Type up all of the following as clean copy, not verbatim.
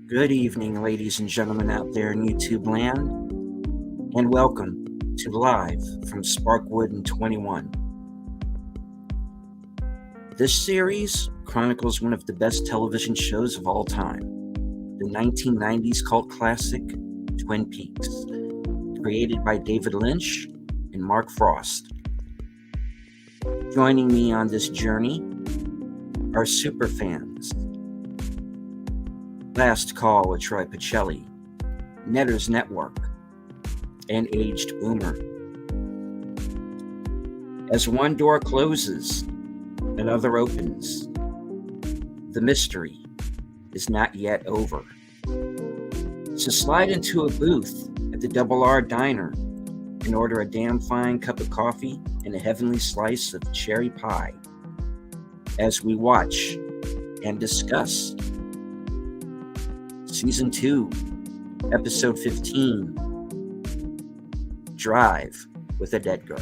Good evening, ladies and gentlemen out there in YouTube land, and welcome to Live from Sparkwood in 21. This series chronicles one of the best television shows of all time, the 1990s cult classic Twin Peaks, created by David Lynch and Mark Frost. Joining me on this journey are superfans Last Call with Troy Pacelli, Netters Network, and Aged Boomer. As one door closes, another opens. The mystery is not yet over. So slide into a booth at the Double R Diner and order a damn fine cup of coffee and a heavenly slice of cherry pie as we watch and discuss Season 2, Episode 15, Drive with a Dead Girl.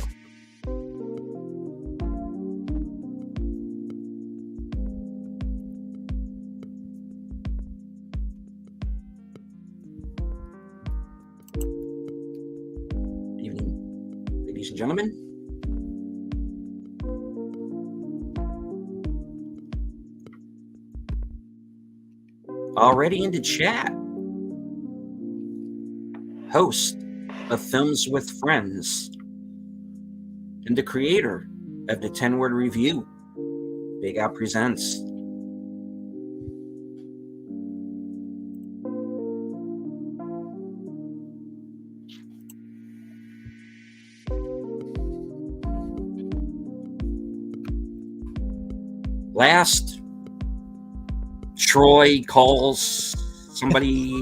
Good evening, ladies and gentlemen. Already into chat. Host of Films with Friends and the creator of the 10-Word Review, Big Al Presents. Last, Troy calls somebody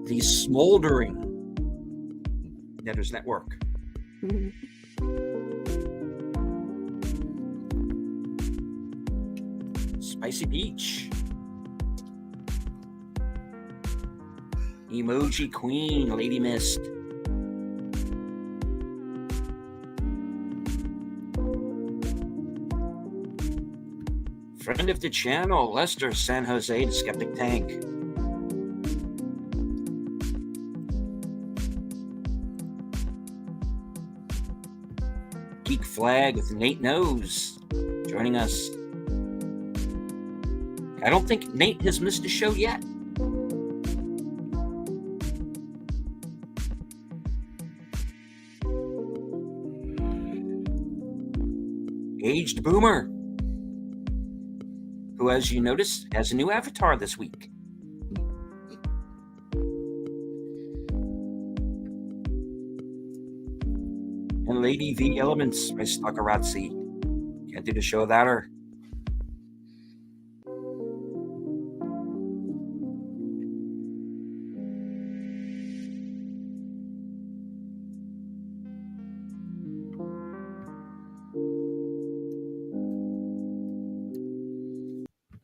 the smoldering Netters Network. Spicy Peach. Emoji Queen, Lady Mist. Friend of the channel, Lester San Jose, the Skeptic Tank. Geek Flag with Nate Knows joining us. I don't think Nate has missed a show yet. Aged Boomer, who, as you notice, has a new avatar this week. And Lady V Elements by Stockerazzi. Can't do the show without her.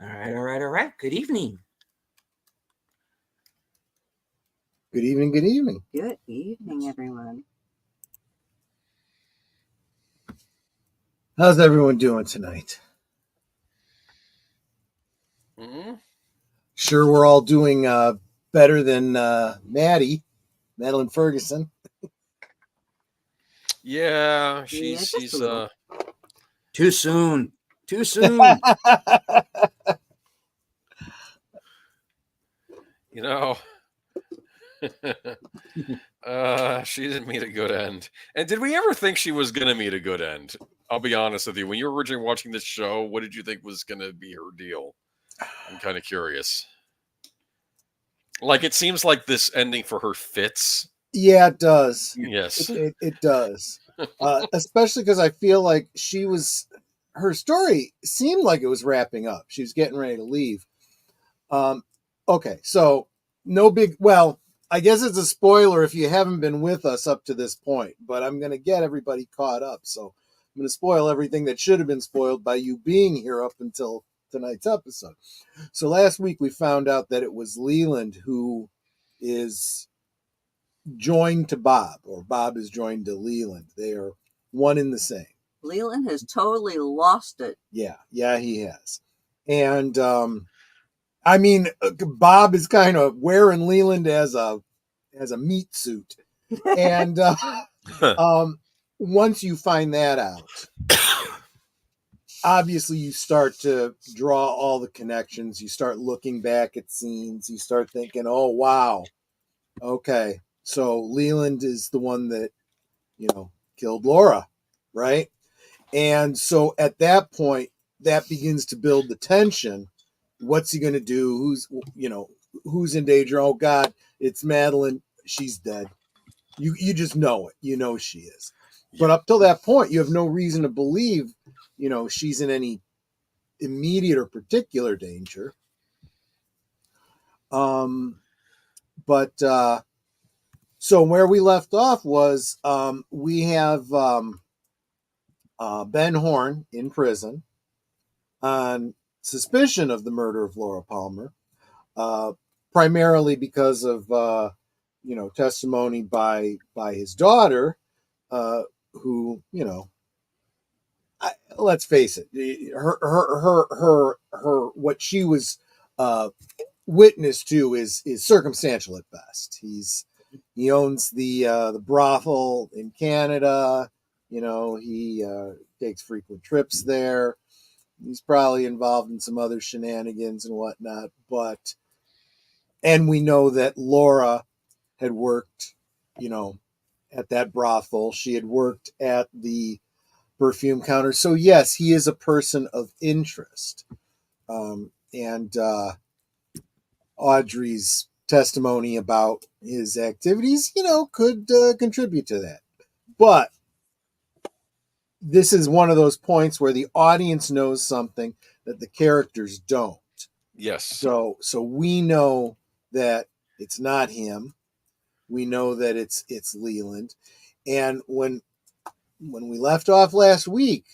All right. Good evening. Good evening. Good evening, everyone. How's everyone doing tonight? Mm-hmm. Sure, we're all doing better than Madeline Ferguson. Yeah, she's Too soon. You know, she didn't meet a good end. And did we ever think she was going to meet a good end? I'll be honest with you. When you were originally watching this show, what did you think was going to be her deal? I'm kind of curious. Like, it seems like this ending for her fits. Yeah, it does. Yes. It does. Especially because I feel like her story seemed like it was wrapping up. She was getting ready to leave. Okay, so I guess it's a spoiler if you haven't been with us up to this point, but I'm going to get everybody caught up. So I'm going to spoil everything that should have been spoiled by you being here up until tonight's episode. So last week we found out that it was Leland who is joined to Bob, or Bob is joined to Leland. They are one in the same. Leland has totally lost it. Yeah, he has. And I mean, Bob is kind of wearing Leland as a meat suit, and once you find that out, obviously you start to draw all the connections. You start looking back at scenes. You start thinking, "Oh wow, okay, so Leland is the one that killed Laura, right?" And so at that point, that begins to build the tension. What's he going to do? Who's in danger? Oh God, it's Madeline. She's dead. You just know it. You know she is. But up till that point, you have no reason to believe, she's in any immediate or particular danger. But so where we left off was we have Ben Horn in prison on suspicion of the murder of Laura Palmer, primarily because of testimony by his daughter, who let's face it, her what she was witness to is circumstantial at best. He owns the brothel in Canada. He takes frequent trips there. He's probably involved in some other shenanigans and whatnot, and we know that Laura had worked, at that brothel. She had worked at the perfume counter. So yes, he is a person of interest. And Audrey's testimony about his activities, could contribute to that. But this is one of those points where the audience knows something that the characters don't. Yes. So we know that it's not him. We know that it's Leland. And when we left off last week,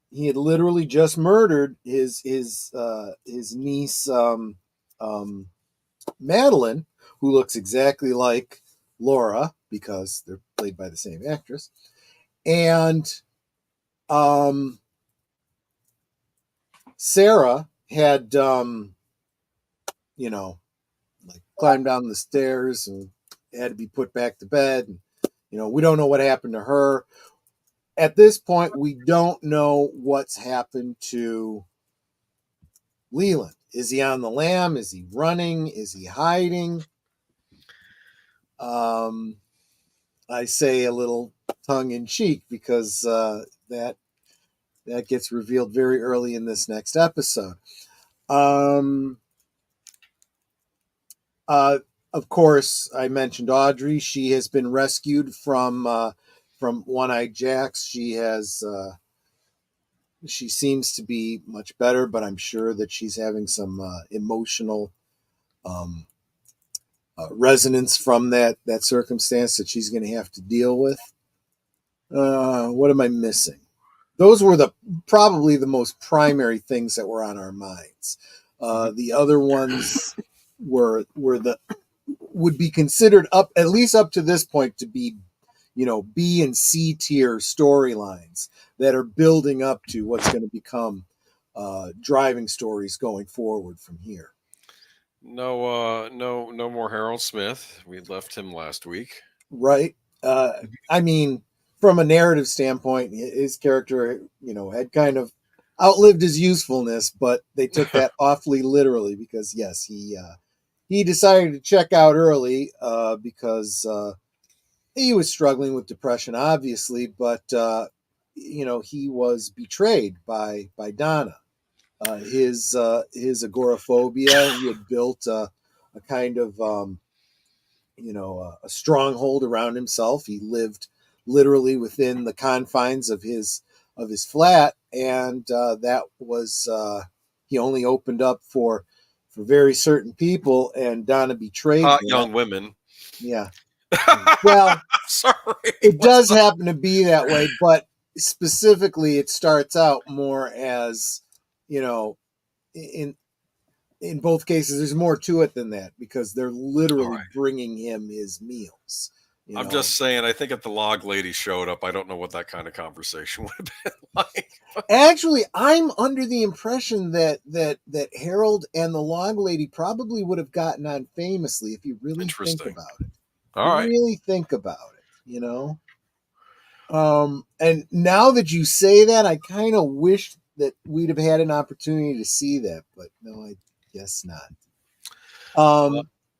he had literally just murdered his niece Madeline, who looks exactly like Laura because they're played by the same actress. And Sarah had climbed down the stairs and had to be put back to bed. And, we don't know what happened to her. At this point, we don't know what's happened to Leland. Is he on the lam? Is he running? Is he hiding? I say a little tongue in cheek because that gets revealed very early in this next episode. Of course, I mentioned Audrey. She has been rescued from One-Eyed Jacks. She seems to be much better, but I'm sure that she's having some emotional resonance from that circumstance that she's going to have to deal with. What am I missing? Those were probably the most primary things that were on our minds. The other ones would be considered at least up to this point to be, B and C tier storylines that are building up to what's going to become driving stories going forward from here. No more Harold Smith. We left him last week. Right. I mean, from a narrative standpoint, his character, had kind of outlived his usefulness, but they took that awfully literally because, yes, he decided to check out early because he was struggling with depression, obviously, but he was betrayed by Donna. His agoraphobia. He had built a kind of a stronghold around himself. He lived literally within the confines of his flat, and that was he only opened up for very certain people, and Donna betrayed hot him. Young women. Yeah. Well, sorry. It does happen to be that way, but specifically, it starts out more as, in both cases, there's more to it than that because they're literally bringing him his meals. I'm just saying, I think if the log lady showed up, I don't know what that kind of conversation would have been like. Actually, I'm under the impression that Harold and the log lady probably would have gotten on famously if you really think about it. All right. Really think about it, And now that you say that, I kind of wish that we'd have had an opportunity to see that, but no, I guess not.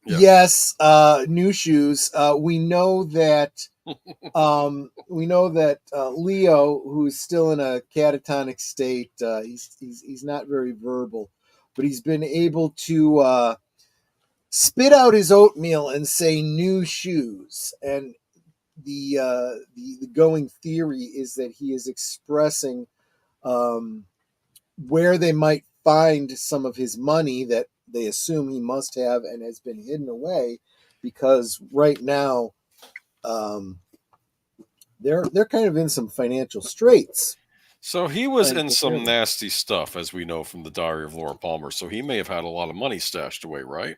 Yeah. Yes, new shoes. We know that Leo, who's still in a catatonic state, he's not very verbal, but he's been able to spit out his oatmeal and say new shoes. And the going theory is that he is expressing where they might find some of his money that they assume he must have and has been hidden away, because right now they're kind of in some financial straits. So he was in some nasty stuff, as we know from the Diary of Laura Palmer. So he may have had a lot of money stashed away, right?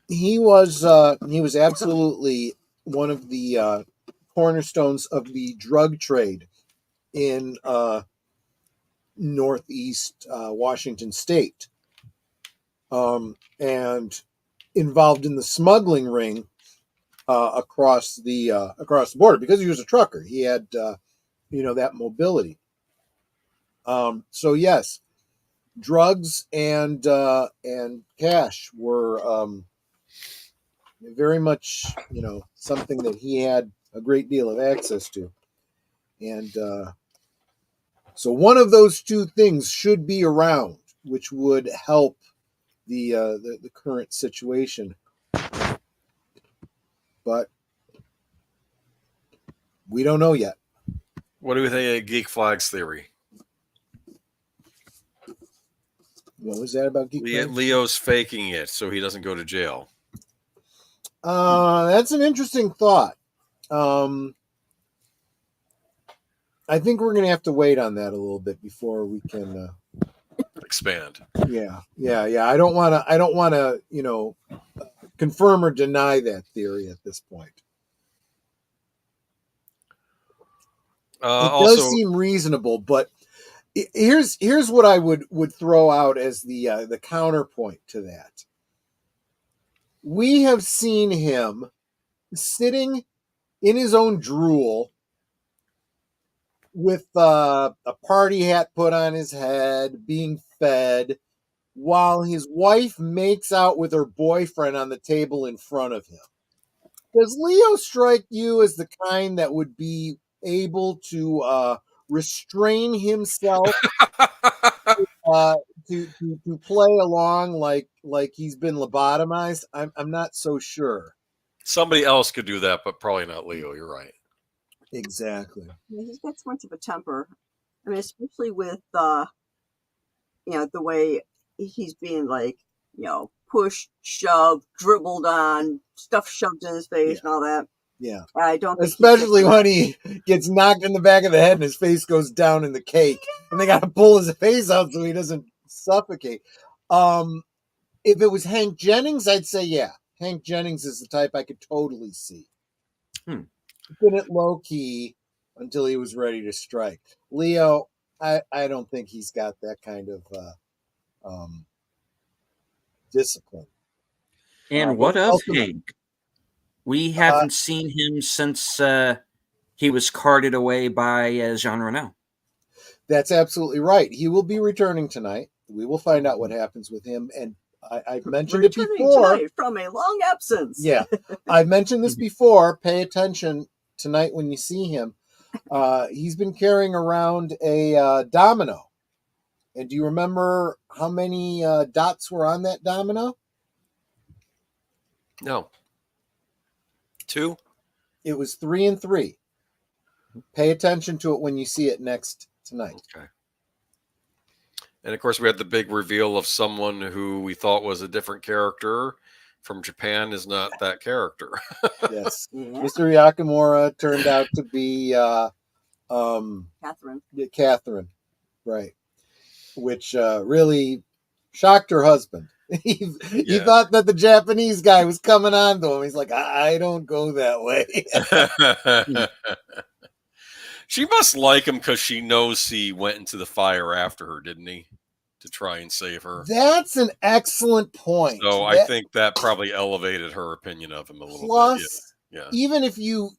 He was absolutely one of the cornerstones of the drug trade in Northeast Washington State, and involved in the smuggling ring across the border, because he was a trucker. He had that mobility. So yes, drugs and cash were very much something that he had a great deal of access to, and so one of those two things should be around, which would help the current situation. But we don't know yet. What do we think of Geek Flags theory? What was that about Geek Flags? Leo's faking it so he doesn't go to jail. That's an interesting thought. I think we're going to have to wait on that a little bit before we can expand. Yeah. I don't want to, confirm or deny that theory at this point. It does seem reasonable, but here's what I would throw out as the counterpoint to that. We have seen him sitting in his own drool with a party hat put on his head, being fed, while his wife makes out with her boyfriend on the table in front of him. Does Leo strike you as the kind that would be able to restrain himself to play along like he's been lobotomized? I'm not so sure. Somebody else could do that, but probably not Leo. You're right. Exactly. Yeah, he's got so much of a temper. I mean, especially with the way he's being pushed, shoved, dribbled on, stuff shoved in his face, and all that. Yeah. I don't think especially when he gets knocked in the back of the head and his face goes down in the cake, and they got to pull his face out so he doesn't suffocate. If it was Hank Jennings, I'd say yeah. Hank Jennings is the type I could totally see. Put it low key until he was ready to strike. Leo, I don't think he's got that kind of discipline. And what of Hank? We haven't seen him since he was carted away by Jean Renault. That's absolutely right. He will be returning tonight. We will find out what happens with him. And I've mentioned it before. From a long absence. Yeah. I've mentioned this before. Pay attention tonight when you see him. He's been carrying around a domino. And do you remember how many dots were on that domino? No. 2? It was 3 and 3. Pay attention to it when you see it next tonight. Okay. And of course, we had the big reveal of someone who we thought was a different character from Japan is not that character. Yes. Mr. Yakamura turned out to be Catherine. Right. Which really shocked her husband. He thought that the Japanese guy was coming on to him. He's like, I don't go that way. She must like him because she knows he went into the fire after her, didn't he? To try and save her. That's an excellent point. So I think that probably elevated her opinion of him a little bit. Plus, Yeah. even if you,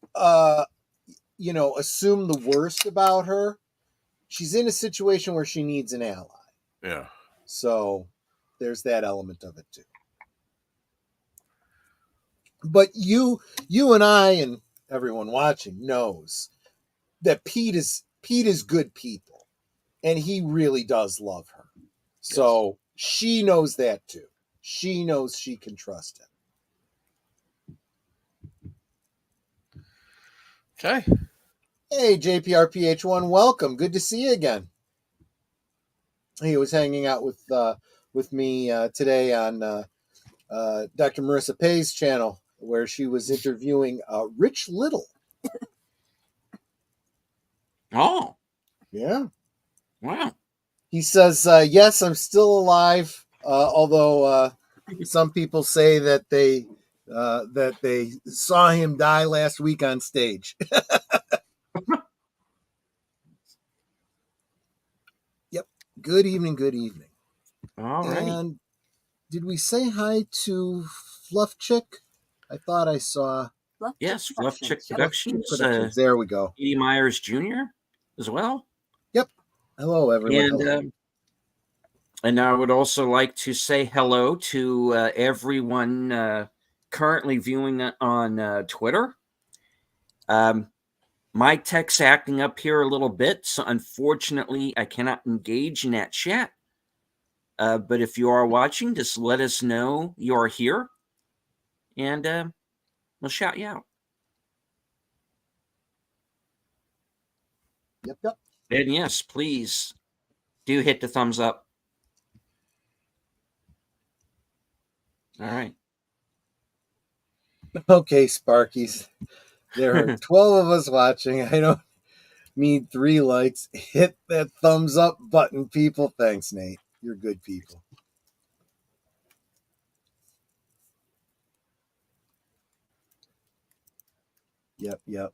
assume the worst about her, she's in a situation where she needs an ally. Yeah. So there's that element of it too. But you and I and everyone watching knows that Pete is good people, and he really does love her. So she knows that too. She knows she can trust him. Okay. Hey, JPRPH1, welcome. Good to see you again. He was hanging out with me today on Dr. Marissa Pay's channel, where she was interviewing Rich Little. Oh, Yeah. wow. He says, yes, I'm still alive, although some people say that they saw him die last week on stage. Yep. Good evening. All right. And did we say hi to Fluff Chick? I thought I saw. Yes, Fluff Chick Yep. Productions. There we go. E. Myers Jr. as well. Yep. Hello, everyone. And I would also like to say hello to everyone currently viewing on Twitter. My tech's acting up here a little bit, so unfortunately I cannot engage in that chat. But if you are watching, just let us know you are here, and we'll shout you out. Yep. And yes, please do hit the thumbs up. All right. Okay, Sparkies. There are 12 of us watching. I don't need 3 likes. Hit that thumbs up button, people. Thanks, Nate. You're good people. Yep.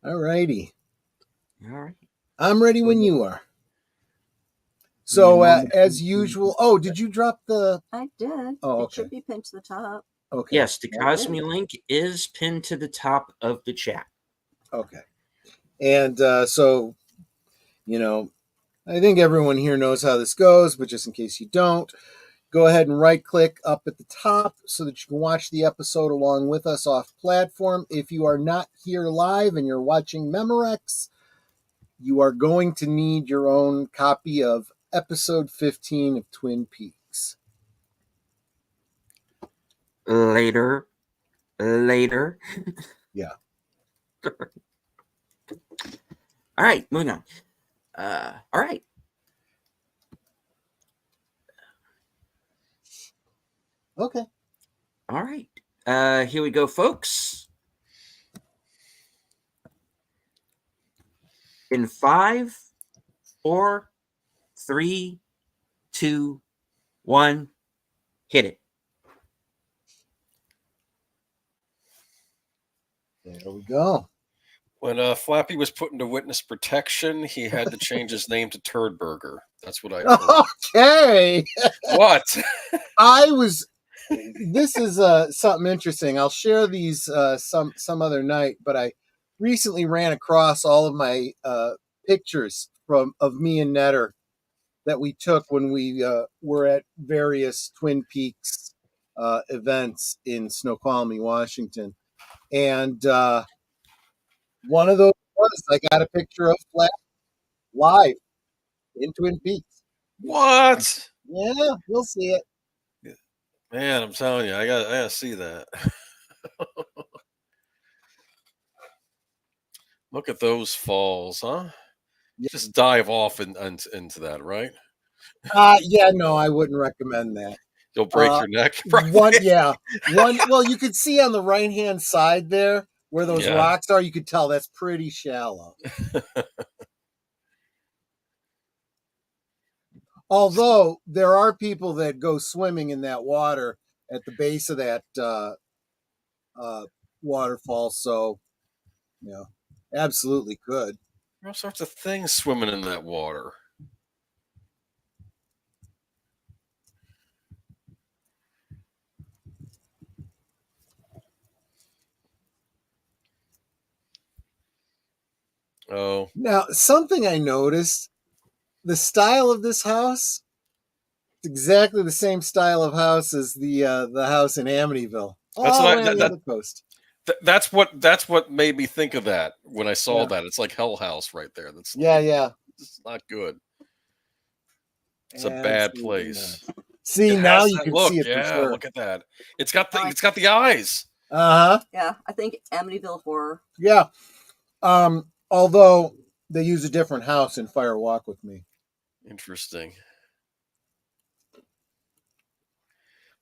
All righty. All right. I'm ready when you are. So, as usual. Oh, did you drop the... I did. Oh, okay. It should be pinned to the top. Okay. Yes, the Cosme link is pinned to the top of the chat. Okay. And so, I think everyone here knows how this goes, but just in case you don't, go ahead and right-click up at the top so that you can watch the episode along with us off platform. If you are not here live and you're watching Memorex, you are going to need your own copy of episode 15 of Twin Peaks. Later. Yeah. All right, moving on. All right. Okay. All right. Here we go, folks. In 5, 4, 3, 2, 1, hit it. There we go. When Flappy was put into witness protection, he had to change his name to Turdburger. That's what I heard. Okay. What? This is something interesting. I'll share these some other night, but I recently ran across all of my pictures of me and Netter that we took when we were at various Twin Peaks events in Snoqualmie, Washington. And one of those was I got a picture of Flash live in Twin Peaks. What? Yeah, we'll see it. Man, I'm telling you, I gotta see that. Look at those falls, huh? Yeah. Just dive off into that, right? Yeah, no, I wouldn't recommend that. You'll break your neck. Well, you could see on the right-hand side there where those rocks are, you could tell that's pretty shallow. Although there are people that go swimming in that water at the base of that waterfall, so absolutely could. There are all sorts of things swimming in that water. Oh, Now, something I noticed: the style of this house, it's exactly the same style of house as the house in Amityville, that's all the what way on the other coast. that's what made me think of that when I saw Yeah. that. It's like Hell House right there. That's Yeah. it's not good. It's a bad Absolutely place. not. See, It now has you that can look. see it for Yeah, sure. look at that. It's got the eyes. Uh-huh. Yeah, I think Amityville Horror. Yeah. Although they use a different house in Fire Walk with Me. Interesting.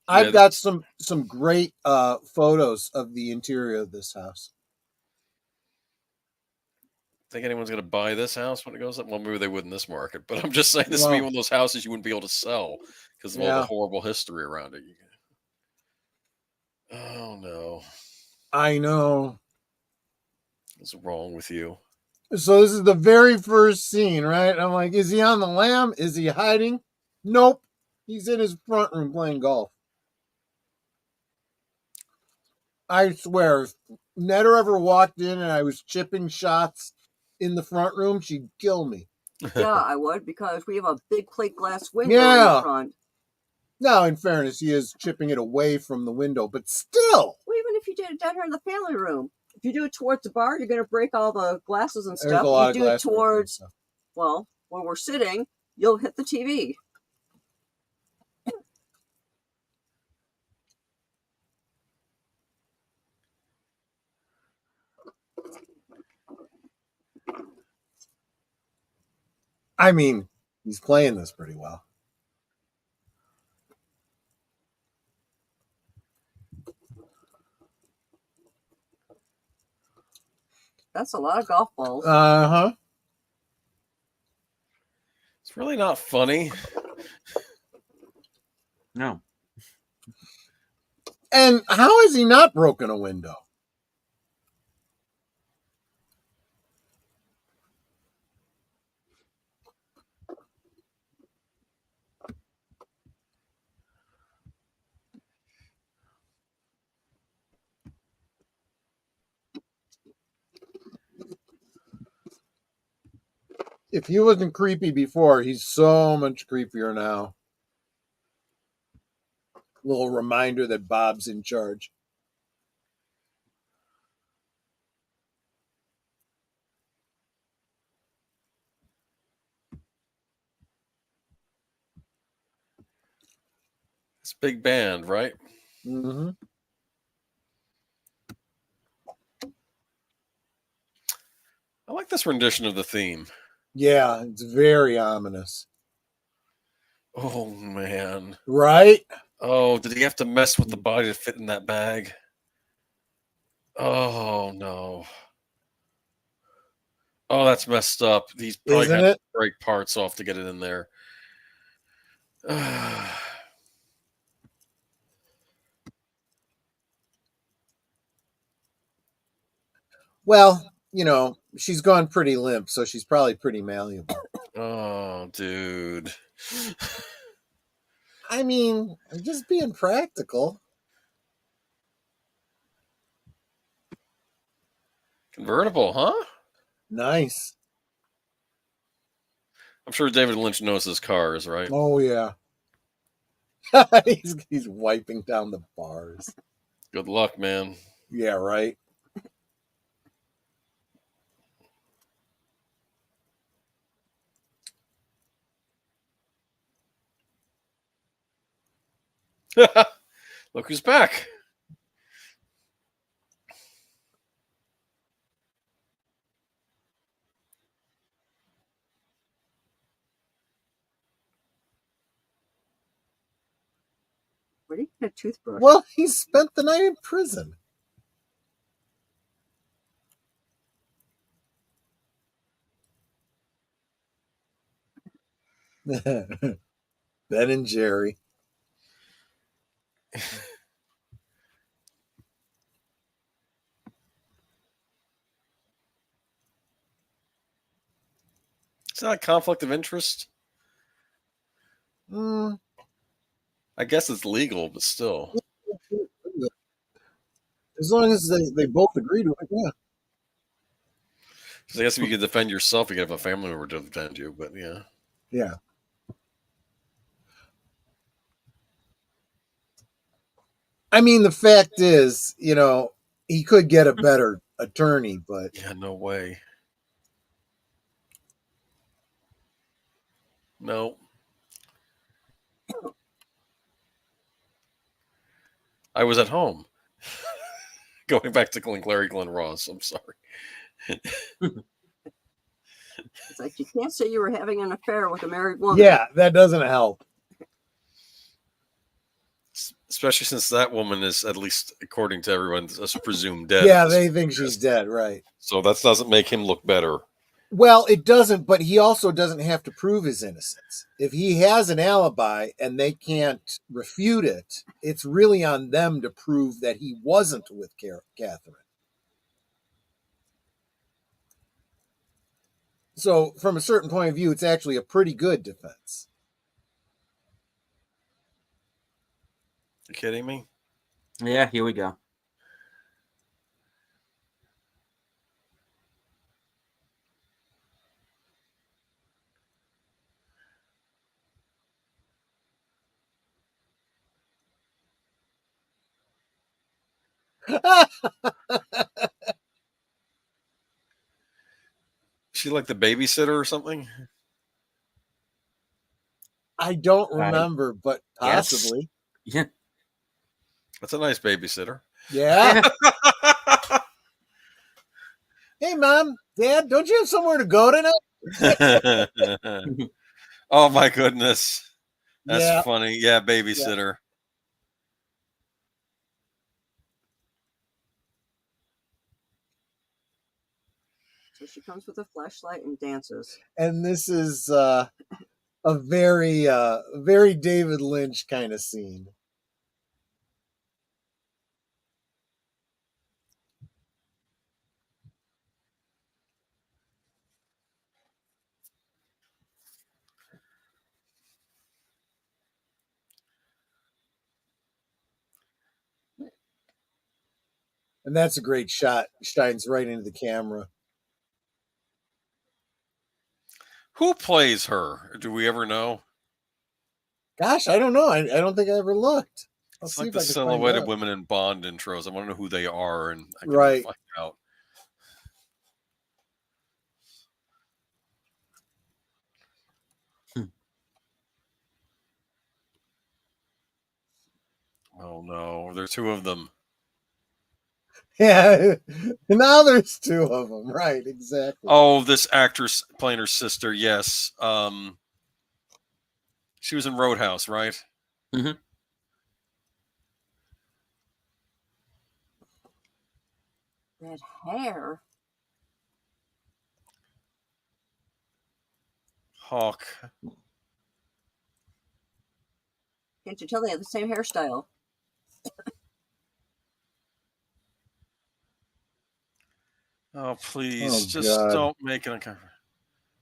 I've Yeah, got some great photos of the interior of this house. think anyone's going to buy this house when it goes up? Well, maybe they would in this market, but I'm just saying this would be Well, one of those houses you wouldn't be able to sell because of all the yeah, horrible history around it. Oh no, I know. what's wrong with you? So this is the very first scene, right? I'm like, is he on the lam? Is he hiding? Nope. He's in his front room playing golf. I swear, if Netta ever walked in and I was chipping shots in the front room, she'd kill me. Yeah, I would, because we have a big plate glass window in Yeah. the front. Now, in fairness, he is chipping it away from the window, but still. Well, even if you did it down here in the family room, if you do it towards the bar, you're going to break all the glasses and There's stuff. a lot You of do it glass right there, towards, so. well, when we're sitting, you'll hit the TV. I mean, he's playing this pretty well. That's a lot of golf balls. Uh-huh. It's really not funny. No. And how has he not broken a window? If he wasn't creepy before, he's so much creepier now. Little reminder that Bob's in charge. It's a big band, right? Mm-hmm. I like this rendition of the theme. Yeah, it's very ominous. Oh man. Right? Oh, did he have to mess with the body to fit in that bag? Oh no. Oh, that's messed up. He's probably Isn't had to it? break parts off to get it in there. Well, she's gone pretty limp, so she's probably pretty malleable. Oh, dude. I mean, I'm just being practical. Convertible, huh? Nice. I'm sure David Lynch knows his cars, right? Oh, yeah. he's wiping down the bars. Good luck, man. Yeah, right. Look who's back. Where do you get a toothbrush? Well, he spent the night in prison. Ben and Jerry. It's not a conflict of interest. Mm. I guess it's legal, but still. As long as they both agree to it, yeah. 'Cause I guess if you can defend yourself, you can have a family member to defend you. But yeah. Yeah. I mean, the fact is, he could get a better attorney, but Yeah, no way. No. I was at home. Going back to Glen Ross. I'm sorry. It's like you can't say you were having an affair with a married woman. yeah, that doesn't help. Especially since that woman is, at least according to everyone, is presumed dead. Yeah, they think she's dead, right? So that doesn't make him look better. Well, it doesn't, but he also doesn't have to prove his innocence. If he has an alibi and they can't refute it, it's really on them to prove that he wasn't with Catherine. So, from a certain point of view, it's actually a pretty good defense. You kidding me? Yeah, here we go. She like the babysitter or something? I don't remember, but possibly. Yeah. That's a nice babysitter. Yeah. Hey, Mom, Dad, don't you have somewhere to go tonight? Oh, my goodness. That's Yeah. funny. Yeah, babysitter. So she comes with a flashlight and dances. And this is a very David Lynch kind of scene. And that's a great shot. Shines right into the camera. Who plays her? Do we ever know? Gosh, I don't know. I don't think I ever looked. It's like the silhouette of women in Bond intros. I want to know who they are, and I can find out. Oh no, there are two of them. Yeah, now there's two of them. Right, exactly. Oh, this actress playing her sister. Yes, she was in Roadhouse, right? Mm-hmm. That hair. Hawk. Can't you tell they have the same hairstyle? Oh, please, just don't make it uncomfortable.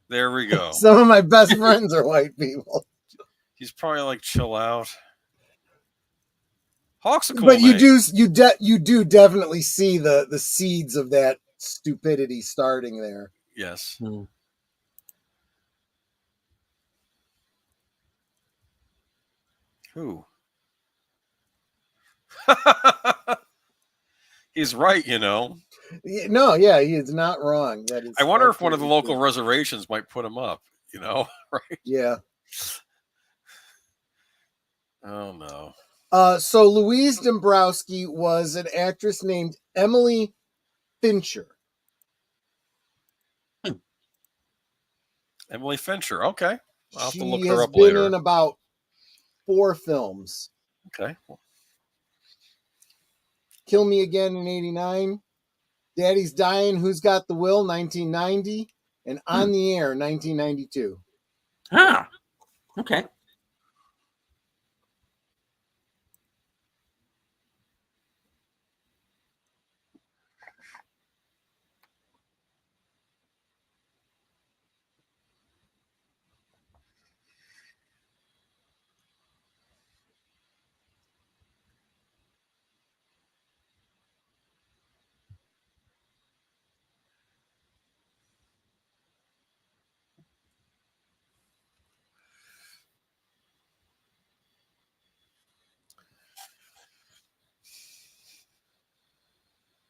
There we go. Some of my best friends are white people. He's probably like, chill out. Hawk's a cool but name. you do definitely see the seeds of that stupidity starting there. Yes. Hmm. Who? He's right, you know. No, yeah, he is not wrong. That is. I wonder if one of the local reservations might put him up. You know, right? Yeah. Oh no. So Louise Dombrowski was an actress named Emily Fincher. Emily Fincher. Okay, I'll have She to look has her up been later. in about 4 films. Okay. Kill Me Again in '89, Daddy's Dying, Who's Got the Will 1990, and On the Air 1992. Ah, okay.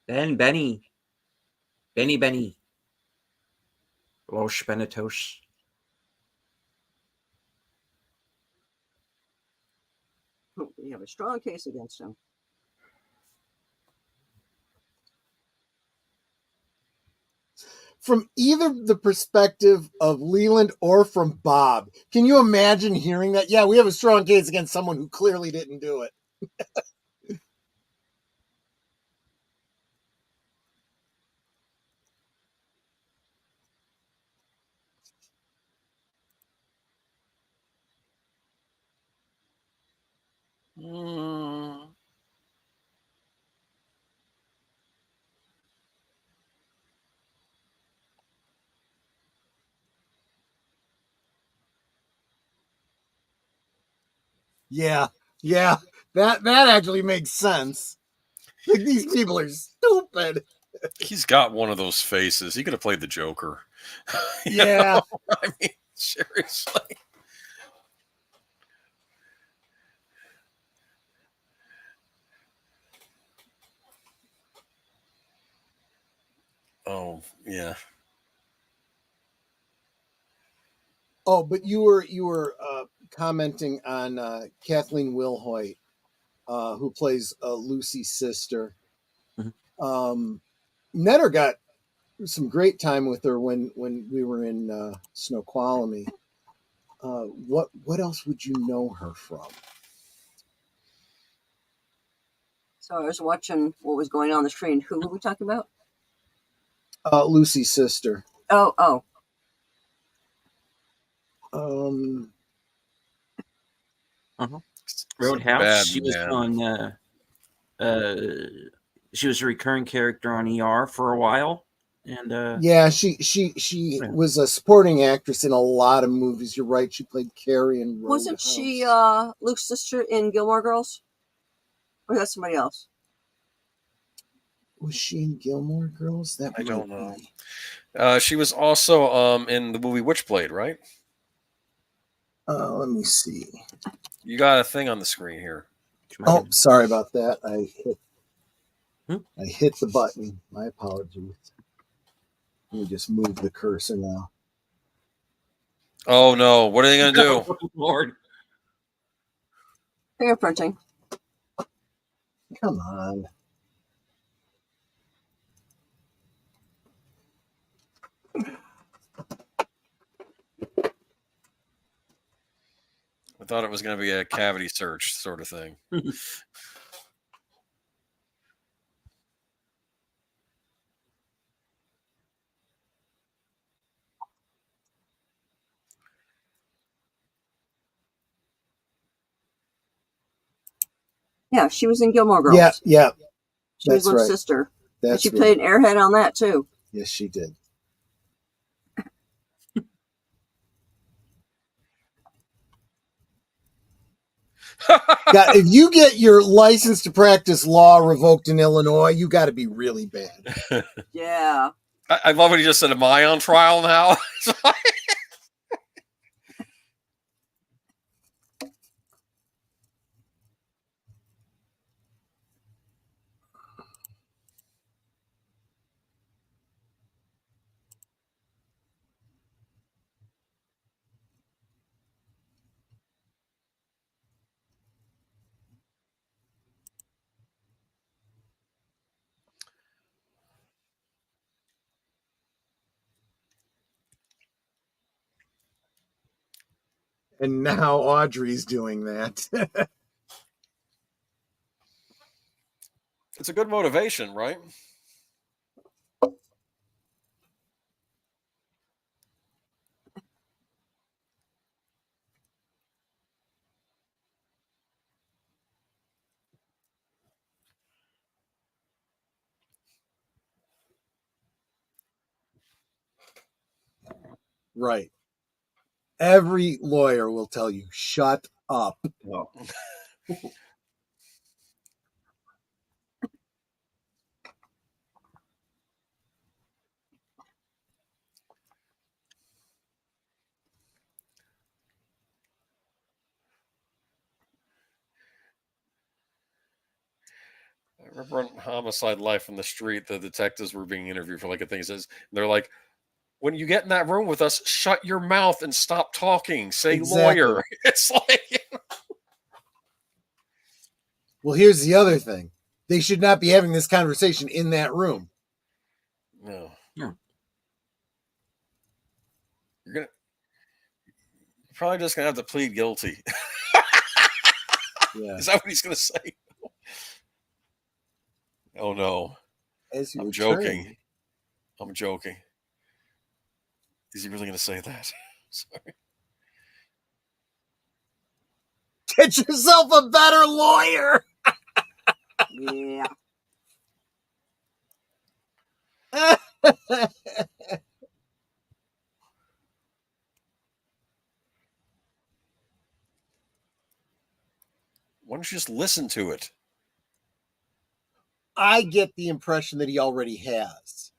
Benny, Los Benetos. We have a strong case against him. From either the perspective of Leland or from Bob, can you imagine hearing that? Yeah, we have a strong case against someone who clearly didn't do it. Mm. Yeah, that actually makes sense. Like, these people are stupid. He's got one of those faces. He could have played the Joker. You Yeah. know? I mean, seriously. Oh, yeah. Oh, but you were commenting on Kathleen Wilhoit, who plays Lucy's sister. Mhm. Netter got some great time with her when we were in Snoqualmie. What else would you know her from? So I was watching what was going on the screen. Who were we talking about? Lucy's sister. Oh. Um, Roadhouse. Bad She was man. on. She was a recurring character on ER for a while, and yeah, she Yeah. was a supporting actress in a lot of movies. You're right. She played Carrie in Roadhouse. Wasn't she Luke's sister in Gilmore Girls? Or is that somebody else? Was she in Gilmore Girls? That I don't might know. be. She was also in the movie Witchblade, right? Let me see. You got a thing on the screen here. Oh, sorry about that. Hmm? I hit the button. My apologies. Let me just move the cursor now. Oh no! What are they gonna do? Oh, Lord. Fingerprinting. Come on. I thought it was gonna be a cavity search sort of thing. Yeah, she was in Gilmore Girls. Yeah. She was That's Luke's right. sister. And That's she right. played an airhead on that too. Yes, she did. God, if you get your license to practice law revoked in Illinois, you got to be really bad. Yeah. I love what he just said. Am I on trial now? And now Audrey's doing that. It's a good motivation, right? Right. Every lawyer will tell you, shut up. Oh. I remember on Homicide Life on the Street, the detectives were being interviewed for like a thing. It says they're like, when you get in that room with us, shut your mouth and stop talking. Say Exactly. lawyer. It's like, Well, here's the other thing. They should not be having this conversation in that room. no. Yeah. You're probably just gonna have to plead guilty. Yeah. Is that what he's gonna say? Oh no. As you I'm were joking. trained. I'm joking. Is he really gonna say that? Sorry. Get yourself a better lawyer. Yeah. Why don't you just listen to it? I get the impression that he already has.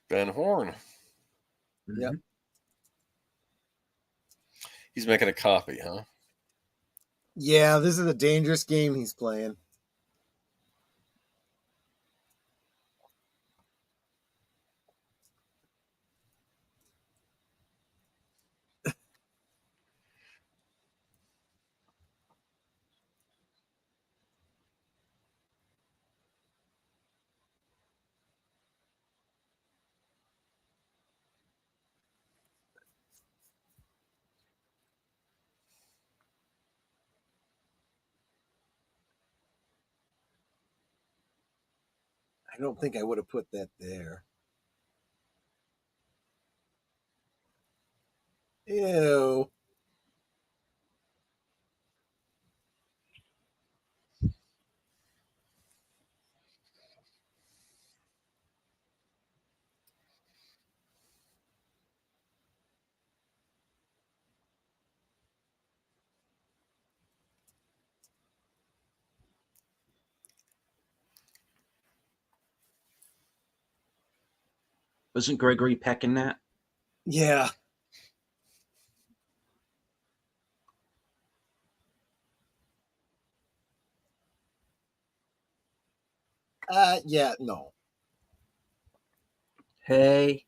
Ben Horn. Yep. He's making a copy, huh? Yeah, this is a dangerous game he's playing. I don't think I would have put that there. Ew. Wasn't Gregory Peck in that? Yeah. Yeah, no. Hey.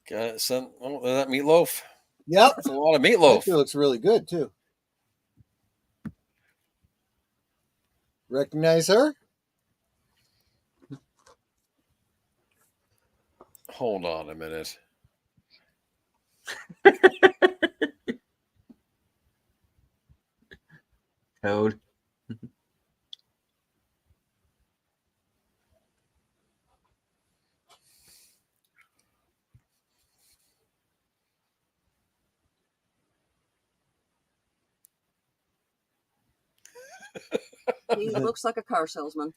Got some that meatloaf. Yep. That's a lot of That meatloaf. looks really good too. Recognize her? Hold on a minute. Toad. He looks like a car salesman.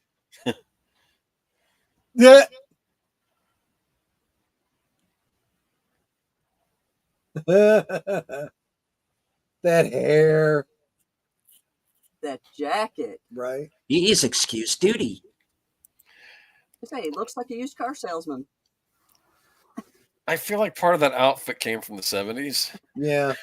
Yeah. That hair, That jacket. right? He's excused duty. I say, he looks like a used car salesman. I feel like part of that outfit came from the 70s. Yeah.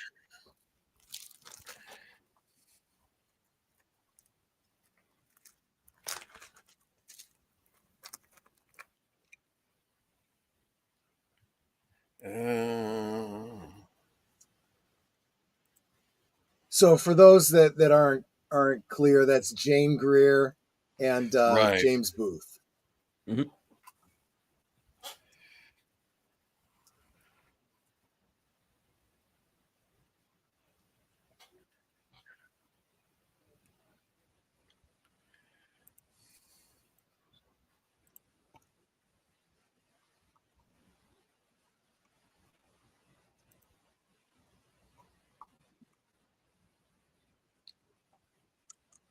So for those that aren't clear, that's Jane Greer and Right. James Booth. Mhm.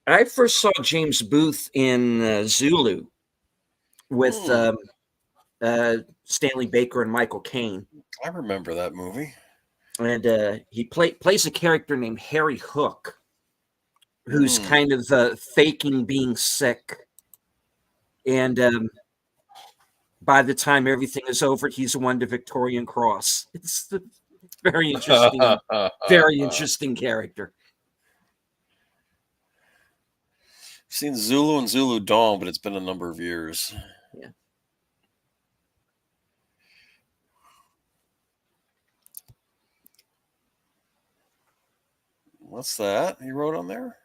I first saw James Booth in Zulu with Stanley Baker and Michael Caine. I remember that movie. And he plays a character named Harry Hook, who's kind of faking being sick. And by the time everything is over, he's won the Victorian Cross. It's a very interesting character. I've seen Zulu and Zulu Dawn, but it's been a number of years. Yeah. What's that he wrote on there?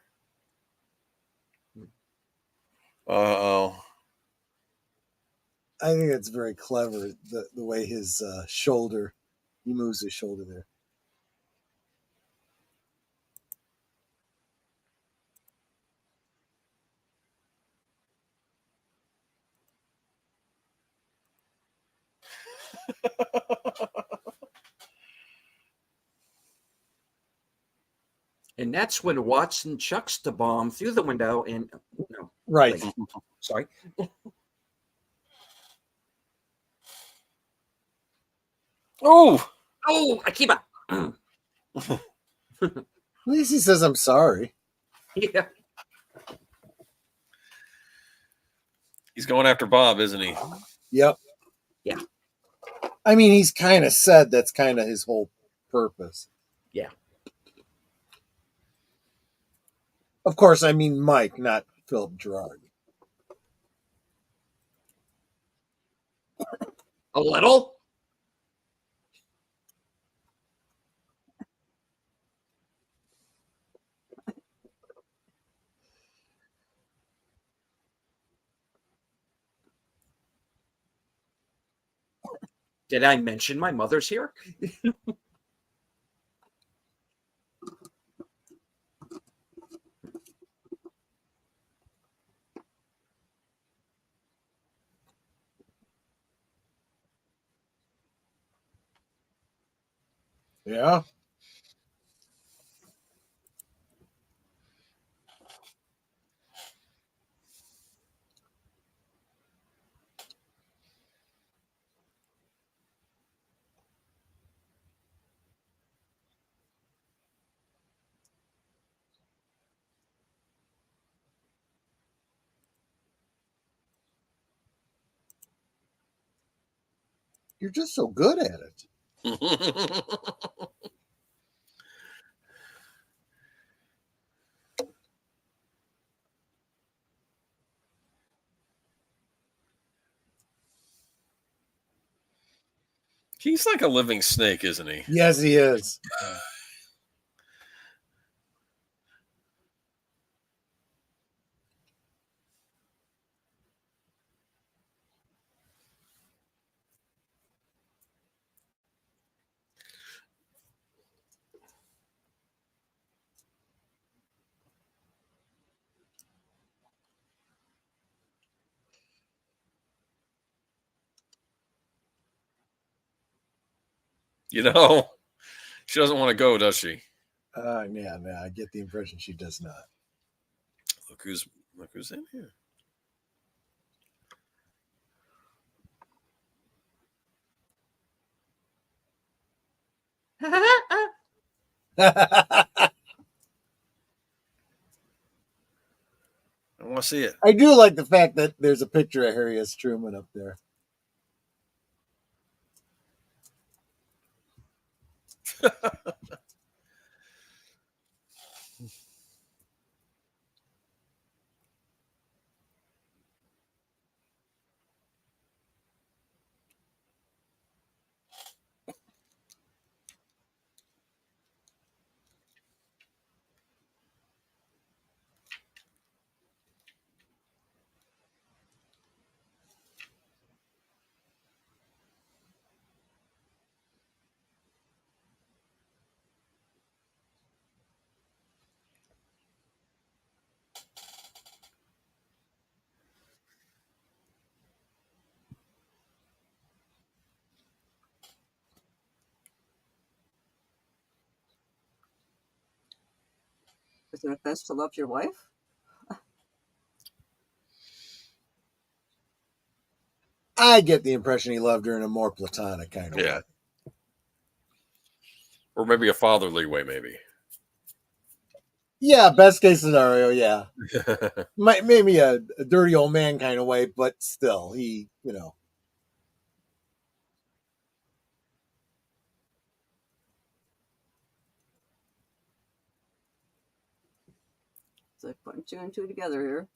Uh-oh. I think it's very clever, the way his shoulder, he moves his shoulder there. And that's when Watson chucks the bomb through the window and no. Right. Wait, sorry. Oh, Akiba. At least he says, I'm sorry. Yeah. he's going after Bob, isn't he? Yep. Yeah. I mean, he's kind of said that's kind of his whole purpose. Yeah. Of course, I mean Mike, not Philip Gerard. A little? Did I mention my mother's here? Yeah. You're just so good at it. He's like a living snake, isn't he? Yes, he is. You know, she doesn't want to go, does she? Yeah, I get the impression she does not. Look who's in here. I want to see it. I do like the fact that there's a picture of Harry S. Truman up there. Is it offense to love your wife? I get the impression he loved her in a more platonic kind of Yeah. way. Or maybe a fatherly way, maybe. Yeah, best case scenario, yeah. Maybe a dirty old man kind of way, but still, he, It's like putting two and two together here.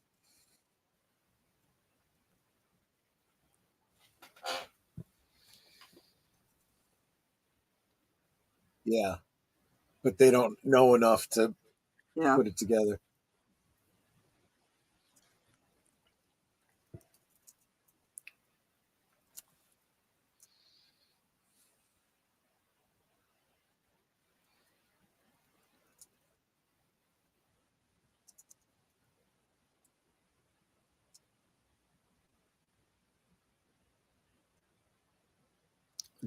yeah. But they don't know enough to Yeah. put it together.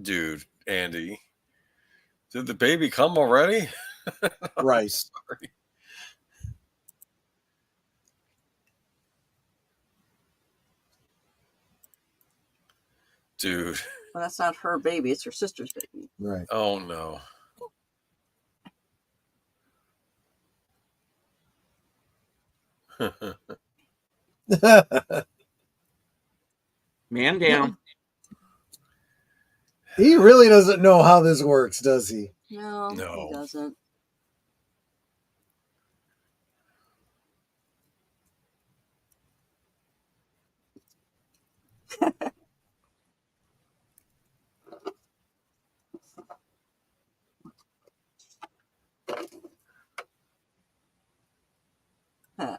Dude, Andy, did the baby come already? Right. Sorry. Dude. Well, that's not her baby. It's her sister's baby. Right. Oh, no. Man down. He really doesn't know how this works, does he? No, No. he doesn't. Huh.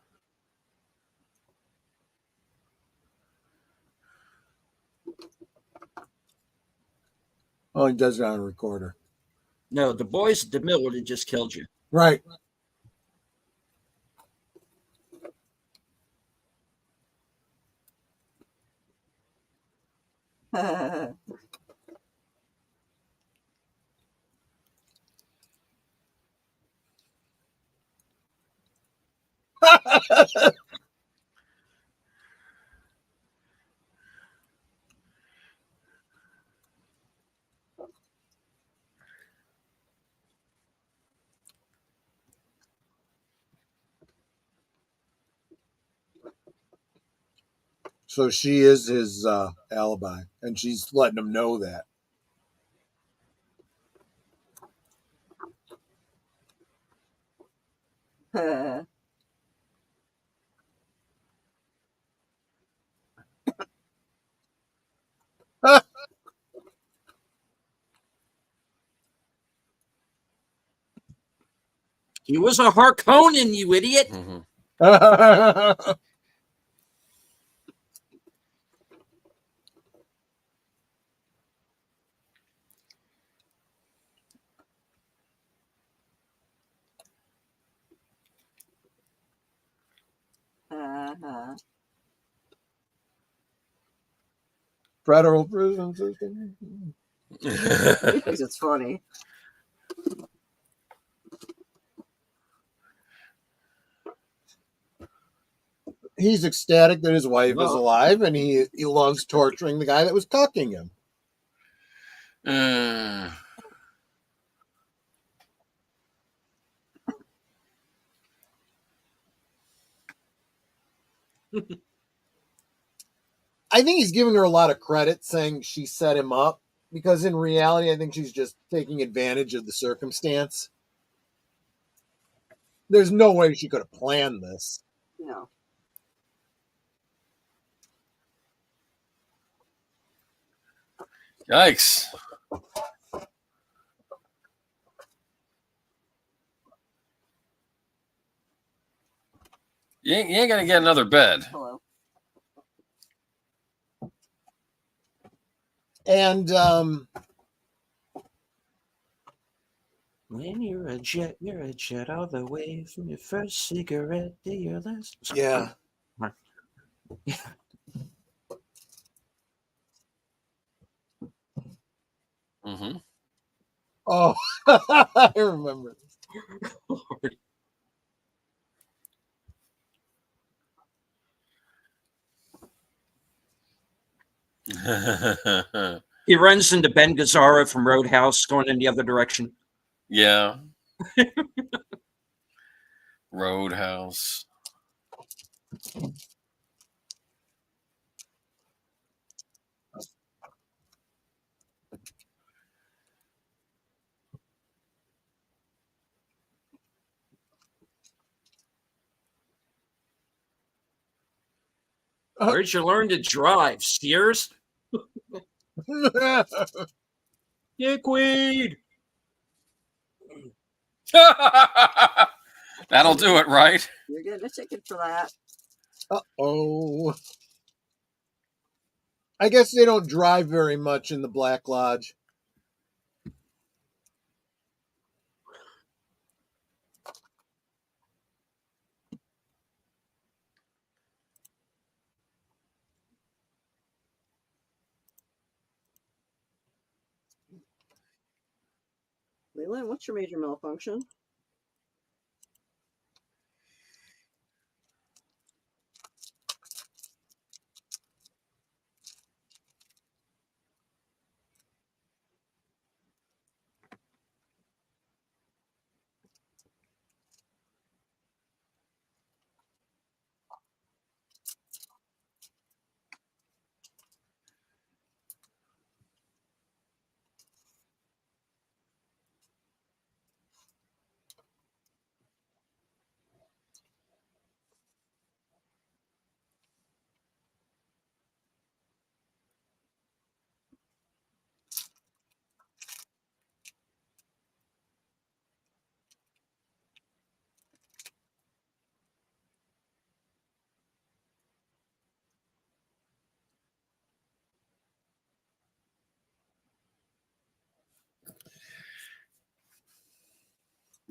Oh, he does it on a recorder. No, the boys at the mill would have just killed you. Right. So she is his alibi, and she's letting him know that. He was a Harkonnen, you idiot. Mhm. Federal prison system. He thinks it's funny. He's ecstatic that his wife is Well- alive, and he loves torturing the guy that was cucking him. I think he's giving her a lot of credit, saying she set him up, because in reality, I think she's just taking advantage of the circumstance. There's no way she could have planned this. No. Yikes. You ain't going to get another bed. Hello. And When you're a jet all the way from your first cigarette to your last. yeah. Mm-hmm. Oh, I remember. He runs into Ben Gazzara from Roadhouse going in the other direction. Yeah. Roadhouse. Where'd you learn to drive, Sears? Dickweed! That'll do it, right? You're getting a ticket for that. Uh-oh. I guess they don't drive very much in the Black Lodge. Leland, what's your major malfunction?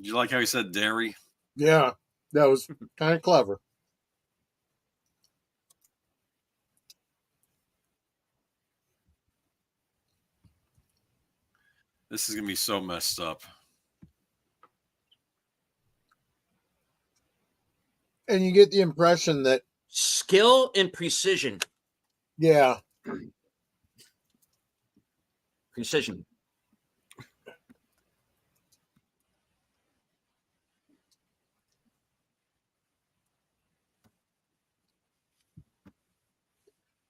Did you like how he said dairy? Yeah, that was kind of clever. This is going to be so messed up. And you get the impression that, Skill and precision. yeah, Precision.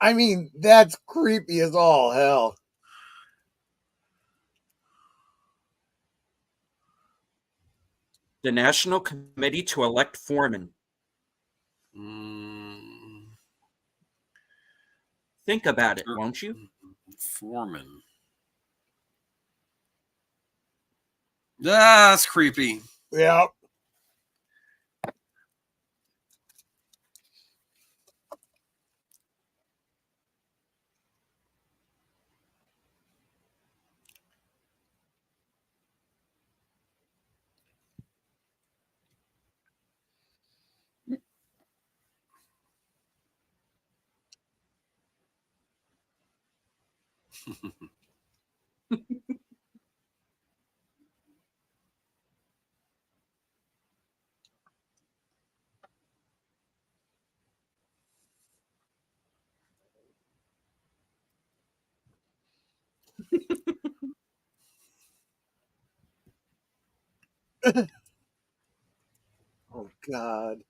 I mean, that's creepy as all hell. The National Committee to elect foreman. Think about it, won't you? Foreman. That's creepy. Yeah. Oh, God.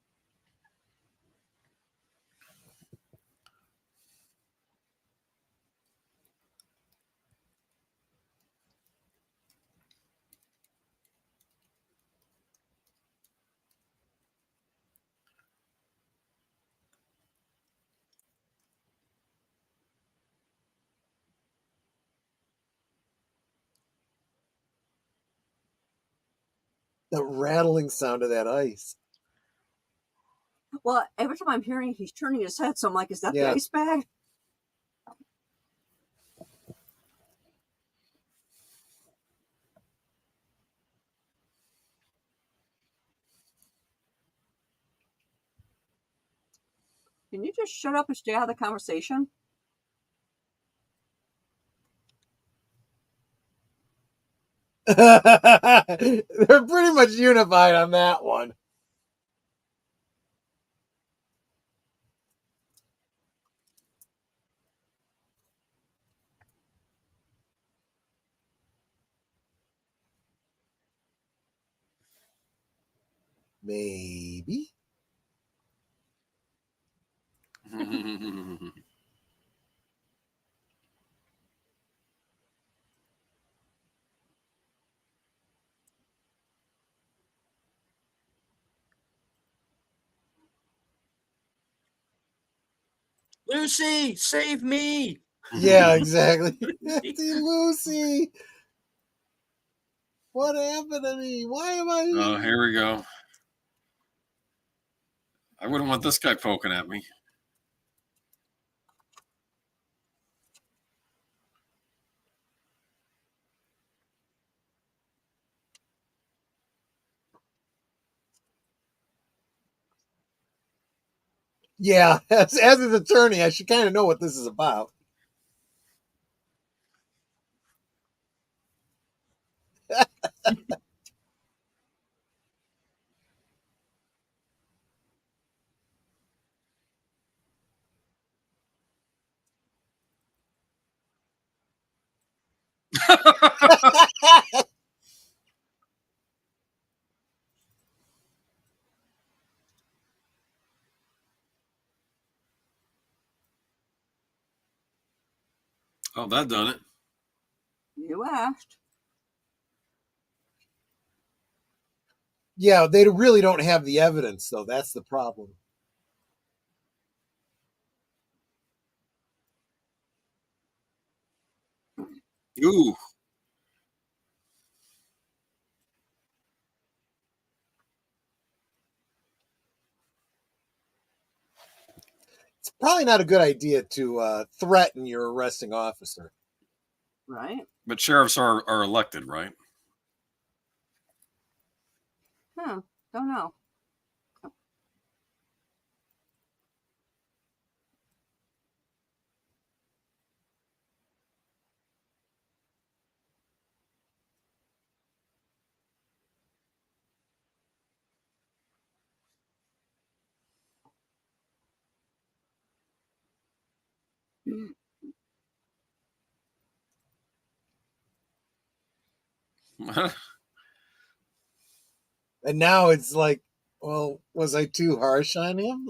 The rattling sound of that ice. Well, every time I'm hearing he's turning his head, so I'm like, is that Yeah. the ice bag? Can you just shut up and stay out of the conversation? They're pretty much unified on that one. Maybe. Lucy, save me! Yeah, exactly. Auntie Lucy. What happened to me? Why am I? Oh, here we go. I wouldn't want this guy poking at me. Yeah, as his attorney, I should kind of know what this is about. Oh, that done it. You asked. Yeah, they really don't have the evidence, though. That's the problem. Ooh. It's probably not a good idea to threaten your arresting officer. Right? But sheriffs are elected, right? Huh. Don't know. And now it's like, well, was I too harsh on him?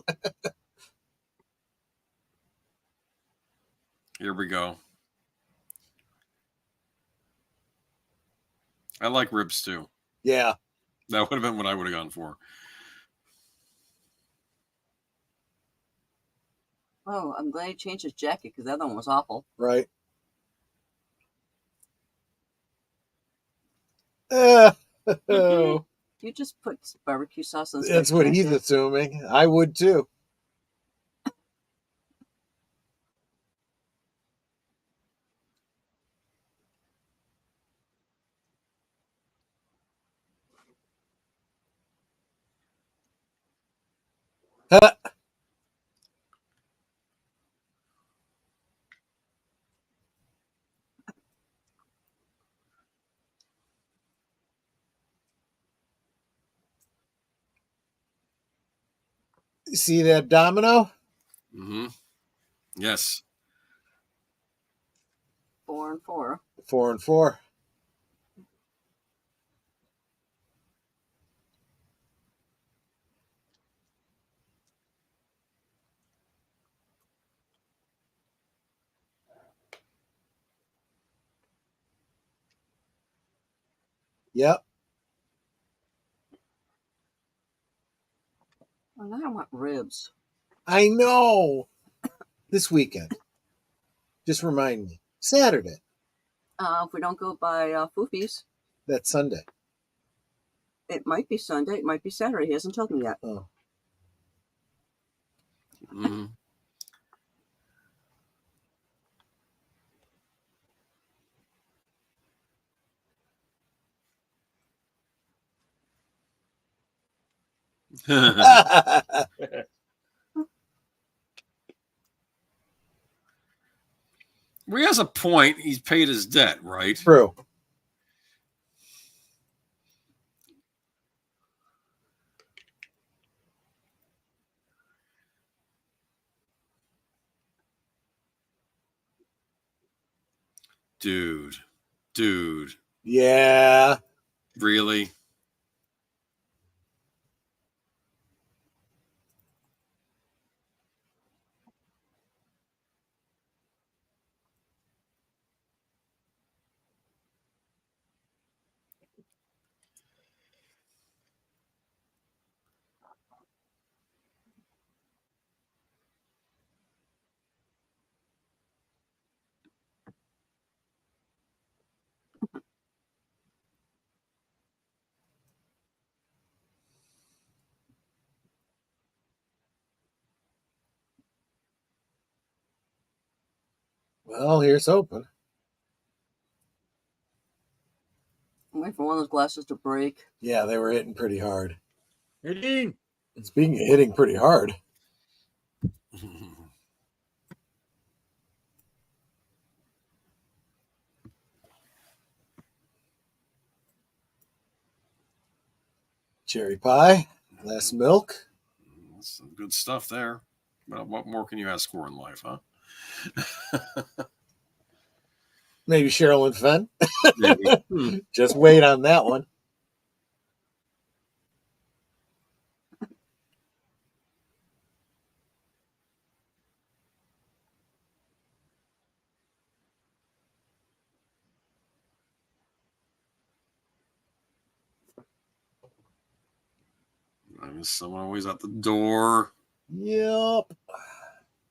Here we go. I like ribs too. Yeah. That would have been what I would have gone for. Oh, I'm glad he changed his jacket because that one was awful. Right. Oh, You just put barbecue sauce on that's what he's assuming. I would too. See that domino? Mm-hmm. Yes. 4 and 4. 4 and 4. Yep. Well, now I want ribs. I know. This weekend. Just remind me. Saturday. If we don't go by Foofies, That's Sunday. it might be Sunday, it might be Saturday. He hasn't told me yet. Oh. Mm-hmm. Well, he has a point. He's paid his debt, right? True. Dude. Yeah. Really? Well, here's hoping. I'm waiting for one of those glasses to break. Yeah, they were hitting pretty hard. Hitting. Speaking of hitting pretty hard, cherry pie, glass milk. That's some good stuff there. Well, what more can you ask for in life, huh? Maybe Cheryl and Fenn. Maybe. Just wait on that one. There's someone always at the door. Yep.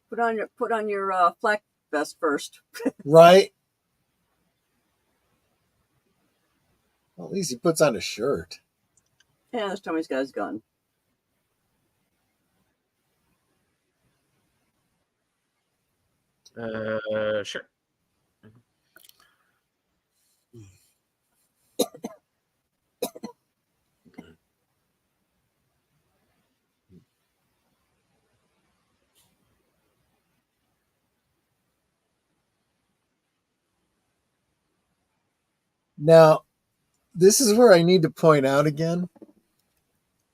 Put on your flak vest first. Right. Well, at least he puts on a shirt. Yeah, this time he's got his gun. Sure. Now, this is where I need to point out again.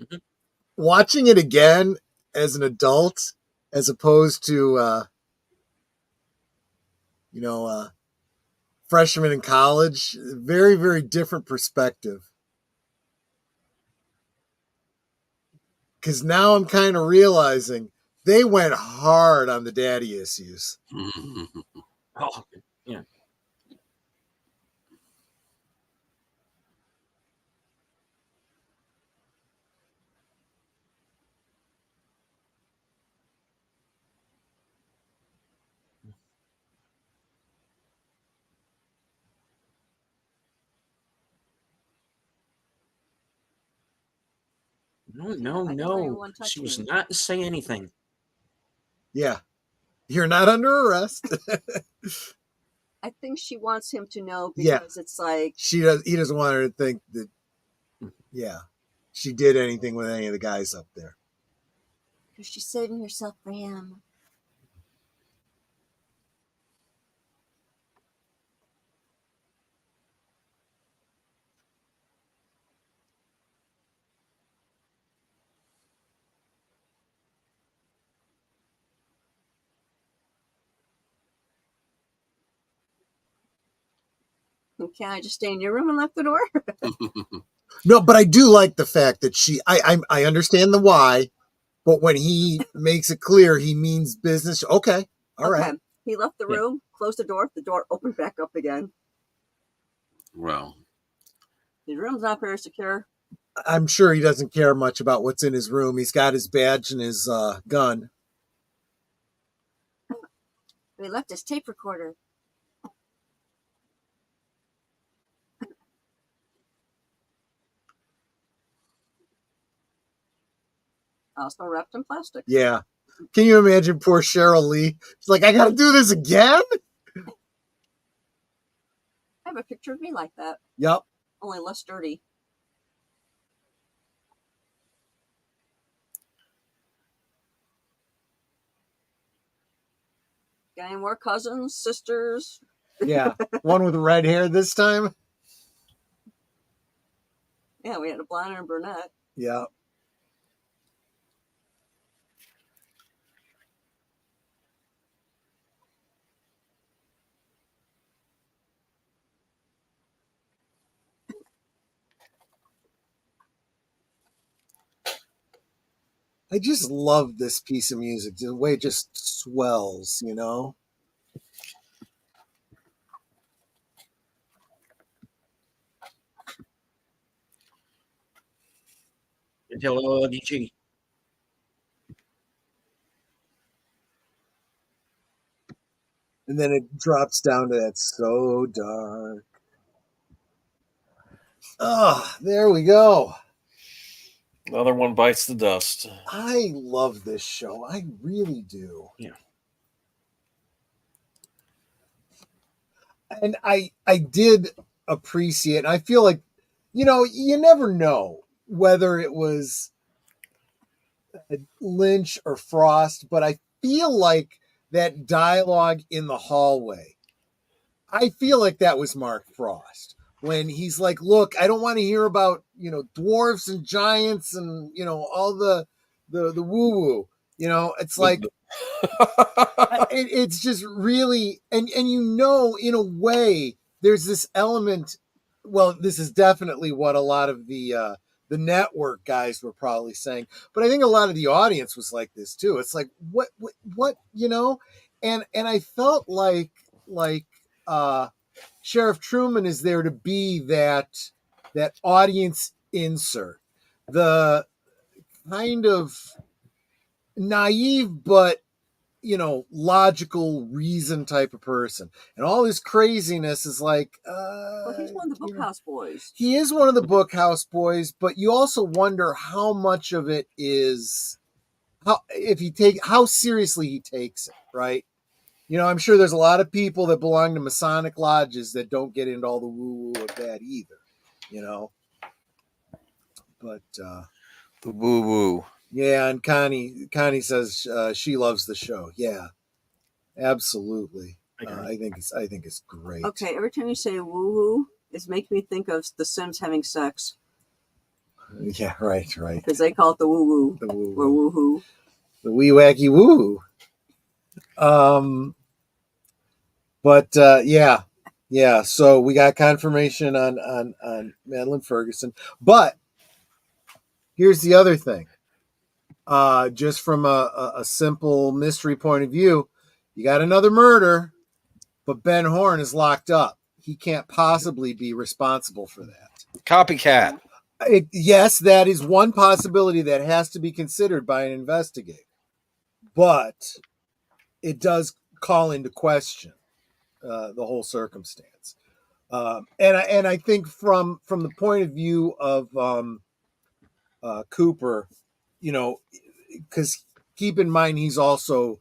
Mhm. Watching it again as an adult, as opposed to, freshman in college, very, very different perspective. Because now I'm kind of realizing they went hard on the daddy issues. Oh, yeah. No, no, I don't no. want to touch She was me. not to say anything. Yeah. You're not under arrest. I think she wants him to know Yeah. because it's like He doesn't want her to think that, yeah, she did anything with any of the guys up there. because she's saving herself for him. Can I just stay in your room and lock the door? No, but I do like the fact that I understand the why, but when he makes it clear he means business, okay, all right. He left the Yeah. room, closed the door opened back up again. Well, His room's not very secure. I'm sure he doesn't care much about what's in his room. He's got his badge and his gun. He left his tape recorder. Also wrapped in plastic. Yeah. Can you imagine poor Cheryl Lee? She's like, I got to do this again? I have a picture of me like that, Yep. only less dirty. Got any more cousins, sisters? Yeah. One with red hair this time? Yeah, we had a blonde and a brunette. Yeah. I just love this piece of music. The way it just swells, you know? Hello, DG. And then it drops down to that so dark. Oh, there we go. another one bites the dust. I love this show. I really do. Yeah. and I did appreciate, and I feel like, you never know whether it was Lynch or Frost, but I feel like that dialogue in the hallway, I feel like that was Mark Frost when he's like, look, I don't want to hear about, dwarfs and giants and, all the woo woo, it's like, it's just really, and in a way, there's this element. Well, this is definitely what a lot of the network guys were probably saying, but I think a lot of the audience was like this too. It's like, what, and I felt like Sheriff Truman is there to be that audience insert, the kind of naive but logical reason type of person, and all this craziness is like, Well, he's one of the Bookhouse Boys. He is one of the Bookhouse Boys, but you also wonder how much of it is how seriously he takes it, right? I'm sure there's a lot of people that belong to Masonic lodges that don't get into all the woo woo of that either, but the woo woo. yeah, and Connie says she loves the show. Yeah, absolutely. I think it's great. Okay, every time you say woo woo, it's making me think of The Sims having sex. Yeah, right. Because they call it the woo woo. The woo or woo hoo. The wee wacky woo. But yeah. So we got confirmation on Madeline Ferguson, but here's the other thing. Just from a simple mystery point of view, you got another murder, but Ben Horn is locked up. He can't possibly be responsible for that. Copycat. Yes, that is one possibility that has to be considered by an investigator, but it does call into question the whole circumstance. And I think from the point of view of Cooper, because keep in mind he's also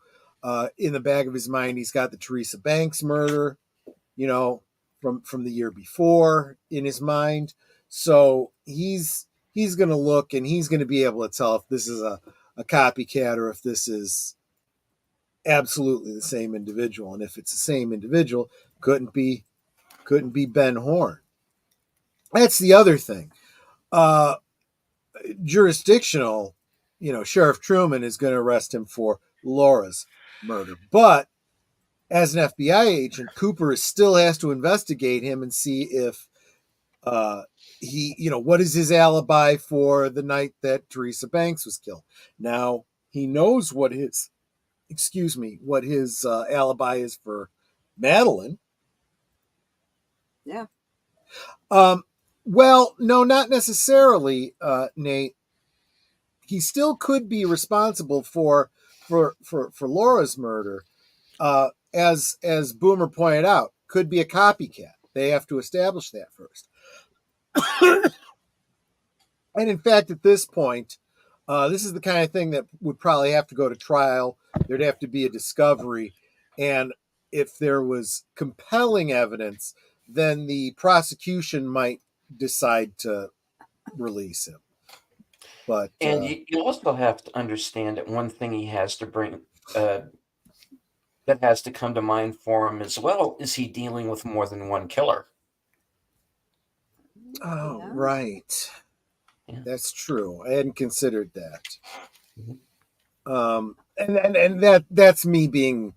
in the back of his mind he's got the Teresa Banks murder, from the year before in his mind. So he's going to look and he's going to be able to tell if this is a copycat or if this is absolutely the same individual. And if it's the same individual, couldn't be Ben Horn. That's the other thing. Jurisdictional, Sheriff Truman is going to arrest him for Laura's murder. But as an FBI agent, Cooper still has to investigate him and see if he, what is his alibi for the night that Teresa Banks was killed. Now, he knows what his alibi is for Madeline. Yeah. Well, no, not necessarily, Nate. He still could be responsible for Laura's murder. As Boomer pointed out, could be a copycat. They have to establish that first. And in fact, at this point, this is the kind of thing that would probably have to go to trial. There'd have to be a discovery. And if there was compelling evidence, then the prosecution might decide to release him. But and you also have to understand that one thing he has to bring that has to come to mind for him as well is he dealing with more than one killer. Oh, yeah. Right. Yeah. That's true. I hadn't considered that. Mm-hmm. And that's me being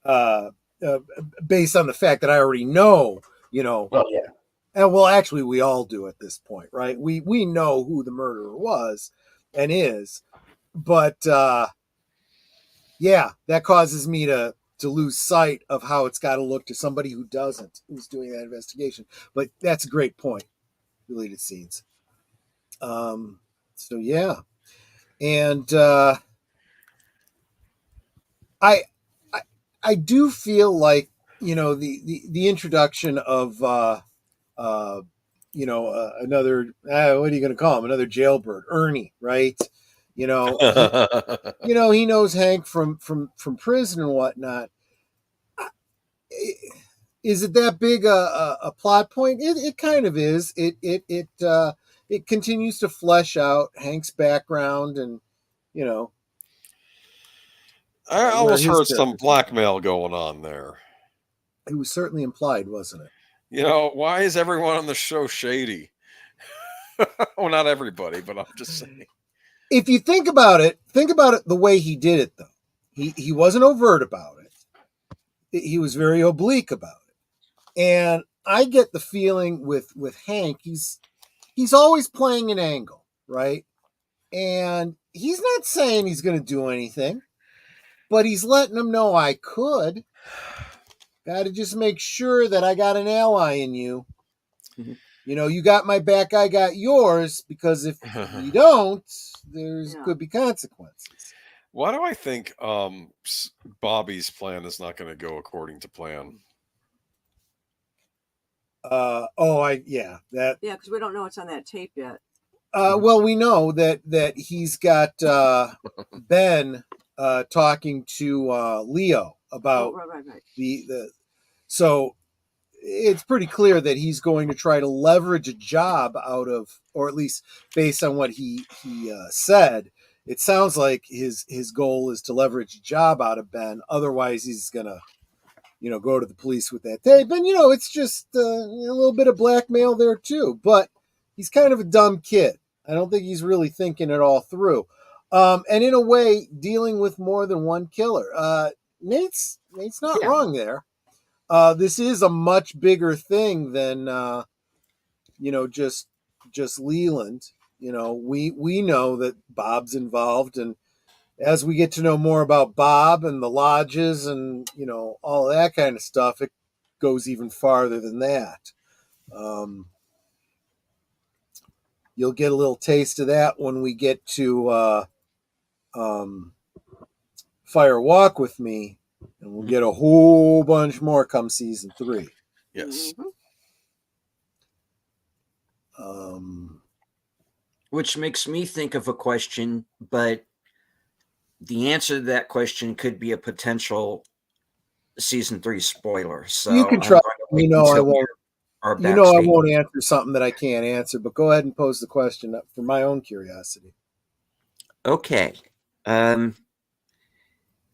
based on the fact that I already know, Well, yeah. And well, actually, we all do at this point, right? We know who the murderer was and is, but yeah, that causes me to lose sight of how it's got to look to somebody who doesn't, who's doing that investigation. But that's a great point. Deleted scenes. So yeah, and I do feel like the introduction of another what are you going to call him? Another jailbird, Ernie, right? He knows Hank from prison and whatnot. is it that big a plot point? It kind of is. It continues to flesh out Hank's background, and you know, I where almost his heard some character's blackmail going on there. it was certainly implied, wasn't it? You know, why is everyone on the show shady? Well, not everybody, but I'm just saying. If you think about it the way he did it, though. He wasn't overt about it. He was very oblique about it. And I get the feeling with Hank, he's always playing an angle, right? And he's not saying he's going to do anything, but he's letting them know I could. Got to just make sure that I got an ally in you. Mm-hmm. You know, you got my back, I got yours, because if we don't, there's could be consequences. Why do I think Bobby's plan is not going to go according to plan? That because we don't know what's on that tape yet. Well, we know that he's got Ben talking to Leo about right. the so it's pretty clear that he's going to try to leverage a job out of, or at least based on what he said, it sounds like his goal is to leverage a job out of Ben. Otherwise, he's gonna, go to the police with that tape. And it's just a little bit of blackmail there too. But he's kind of a dumb kid. I don't think he's really thinking it all through. And in a way, dealing with more than one killer. Nate's not wrong there. This is a much bigger thing than just Leland. We know that Bob's involved, and as we get to know more about Bob and the lodges and all that kind of stuff, it goes even farther than that. You'll get a little taste of that when we get to Fire Walk with Me, and we'll get a whole bunch more come season 3. Yes. Which makes me think of a question, but the answer to that question could be a potential season 3 spoiler. So you can try. I won't. I won't answer something that I can't answer. But go ahead and pose the question for my own curiosity. Okay.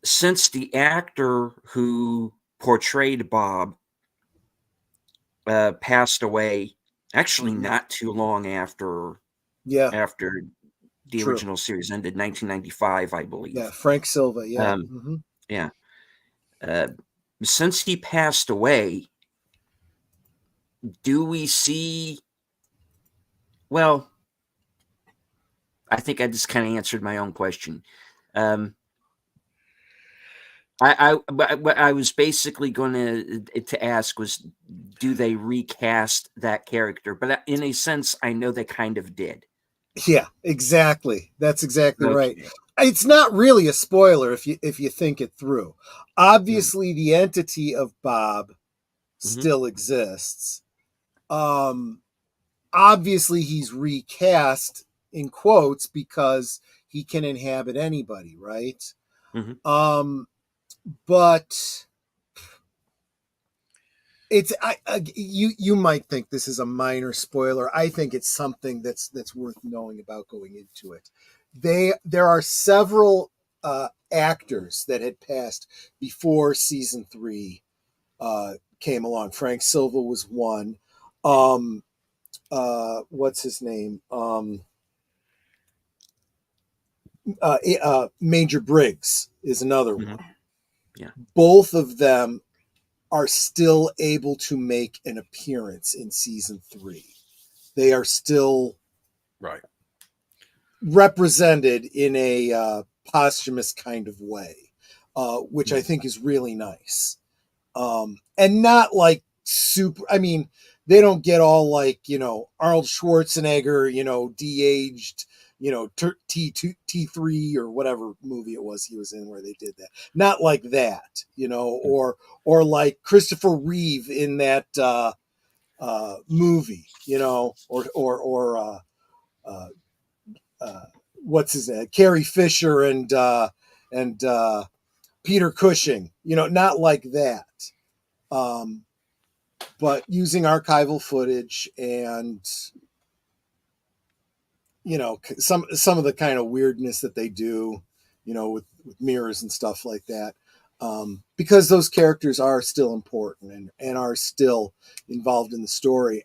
Since the actor who portrayed Bob passed away, actually not too long after the original series ended, 1995, I believe. Yeah, Frank Silva. Yeah. Yeah. Since he passed away, do we see? Well, I think I just kind of answered my own question. What I was basically going to ask was, do they recast that character? But in a sense, I know they kind of did. Yeah, exactly. That's exactly right. It's not really a spoiler if you think it through. Obviously, the entity of Bob still exists. Obviously, he's recast in quotes because he can inhabit anybody, right? But it's you might think this is a minor spoiler. I think it's something that's worth knowing about going into it. There are several actors that had passed before season 3 came along. Frank Silva was one. What's his name? Major Briggs is another one. Yeah. Both of them are still able to make an appearance in season 3. They are still represented in a posthumous kind of way, which I think is really nice. And not like super, I mean, they don't get all like, Arnold Schwarzenegger, de-aged, T3 or whatever movie it was he was in where they did that. Not like that, or like Christopher Reeve in that movie, or what's his name? Carrie Fisher and Peter Cushing, not like that. but using archival footage and some of the kind of weirdness that they do, with mirrors and stuff like that, because those characters are still important and are still involved in the story.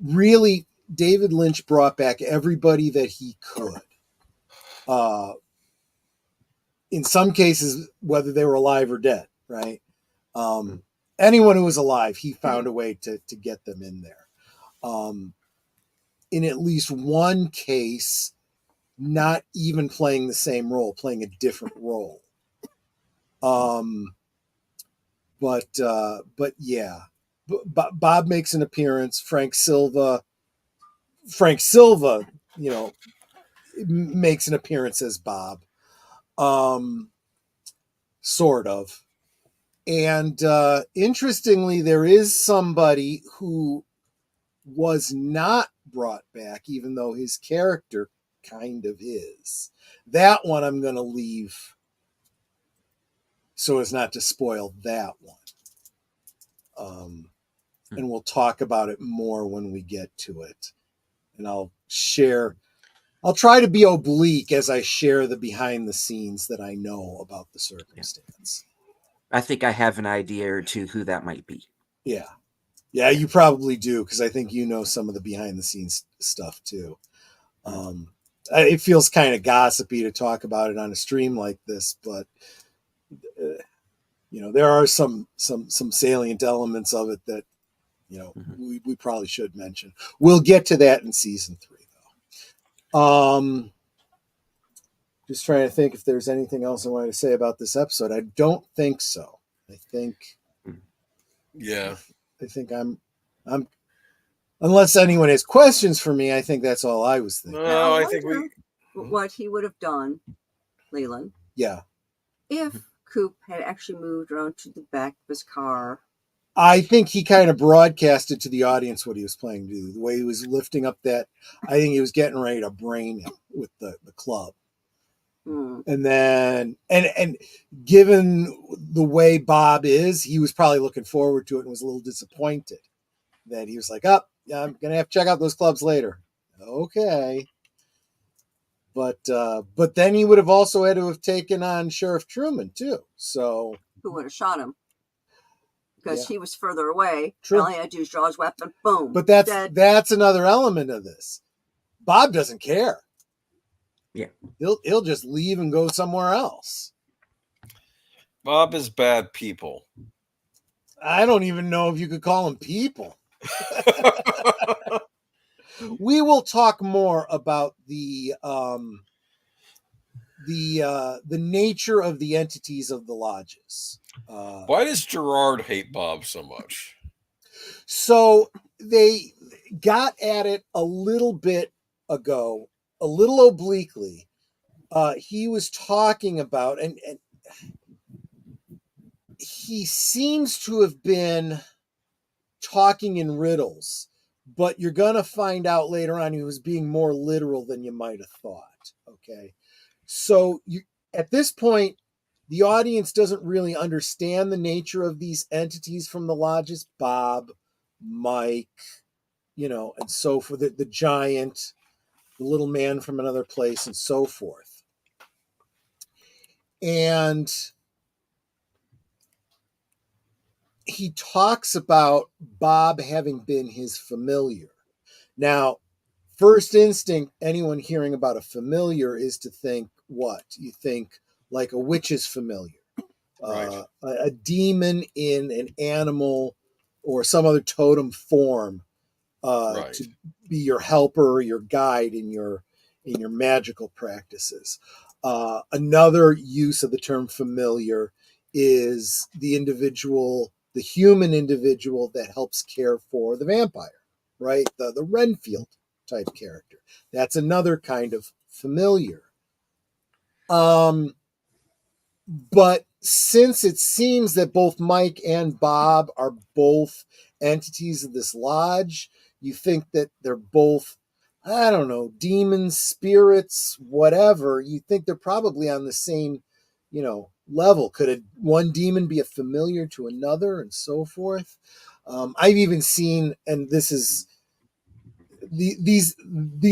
Really, David Lynch brought back everybody that he could. In some cases, whether they were alive or dead, right? Anyone who was alive, he found a way to get them in there. In at least one case, not even playing the same role, playing a different role. But yeah, Bob makes an appearance. Frank Silva, makes an appearance as Bob, sort of. And interestingly, there is somebody who was not brought back, even though his character kind of is. That one I'm going to leave so as not to spoil that one. And we'll talk about it more when we get to it. And I'll try to be oblique as I share the behind the scenes that I know about the circumstance. I think I have an idea or two who that might be. Yeah. Yeah, you probably do, because I think you know some of the behind the scenes stuff too. It feels kind of gossipy to talk about it on a stream like this, but there are some salient elements of it that we probably should mention. We'll get to that in season 3, though. Just trying to think if there's anything else I wanted to say about this episode. I don't think so. I think I'm unless anyone has questions for me, I think that's all I was thinking. No, I think what he would have done, Leland. Yeah. If Coop had actually moved around to the back of his car. I think he kind of broadcasted to the audience what he was planning to do. The way he was lifting up I think he was getting ready to brain him with the club. And then, and given the way Bob is, he was probably looking forward to it and was a little disappointed that he was like, yeah, I'm going to have to check out those clubs later. Okay. But then he would have also had to have taken on Sheriff Truman too. So who would have shot him? Because he was further away. True. All he had to do is draw his weapon. Boom. But that's another element of this. Bob doesn't care. Yeah. He'll just leave and go somewhere else. Bob is bad people. I don't even know if you could call them people. We will talk more about the nature of the entities of the lodges. Why does Gerard hate Bob so much? So they got at it a little bit ago, a little obliquely. He was talking about, and he seems to have been talking in riddles, but you're going to find out later on he was being more literal than you might have thought. Okay. So at this point, the audience doesn't really understand the nature of these entities from the lodges. Bob, Mike, and so forth, the giant, the little man from another place, and so forth. And he talks about Bob having been his familiar. Now, first instinct, anyone hearing about a familiar is to think what? You think like a witch's familiar. Right. A demon in an animal or some other totem form to be your helper or your guide in your magical practices. Another use of the term familiar is the human individual that helps care for the vampire, right? The Renfield type character. That's another kind of familiar. But since it seems that both Mike and Bob are both entities of this lodge, you think that they're both, I don't know, demons, spirits, whatever. You think they're probably on the same, level. Could one demon be a familiar to another, and so forth? I've even seen, and this is these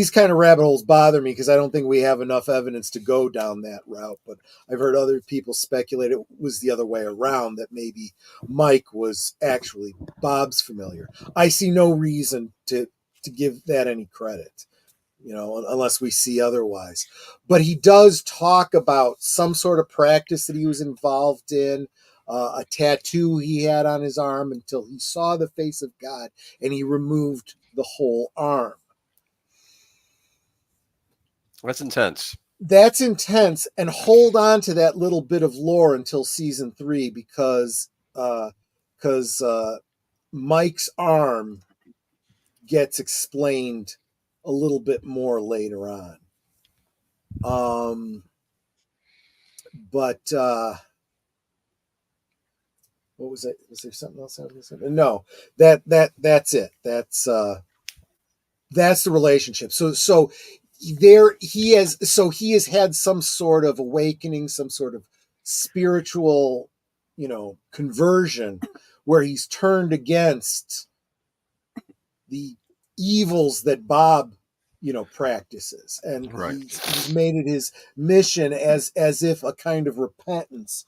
kind of rabbit holes bother me because I don't think we have enough evidence to go down that route. But I've heard other people speculate it was the other way around, that maybe Mike was actually Bob's familiar. I see no reason to give that any credit, unless we see otherwise. But he does talk about some sort of practice that he was involved in, a tattoo he had on his arm until he saw the face of God, and he removed the whole arm. That's intense. That's intense, and hold on to that little bit of lore until season 3, because Mike's arm gets explained a little bit more later on. But what was it? Was there something else I was going to say? No, that's it. That's the relationship. So there he has had some sort of awakening, some sort of spiritual, conversion, where he's turned against the evils that Bob, practices, and Right. he's made it his mission as if a kind of repentance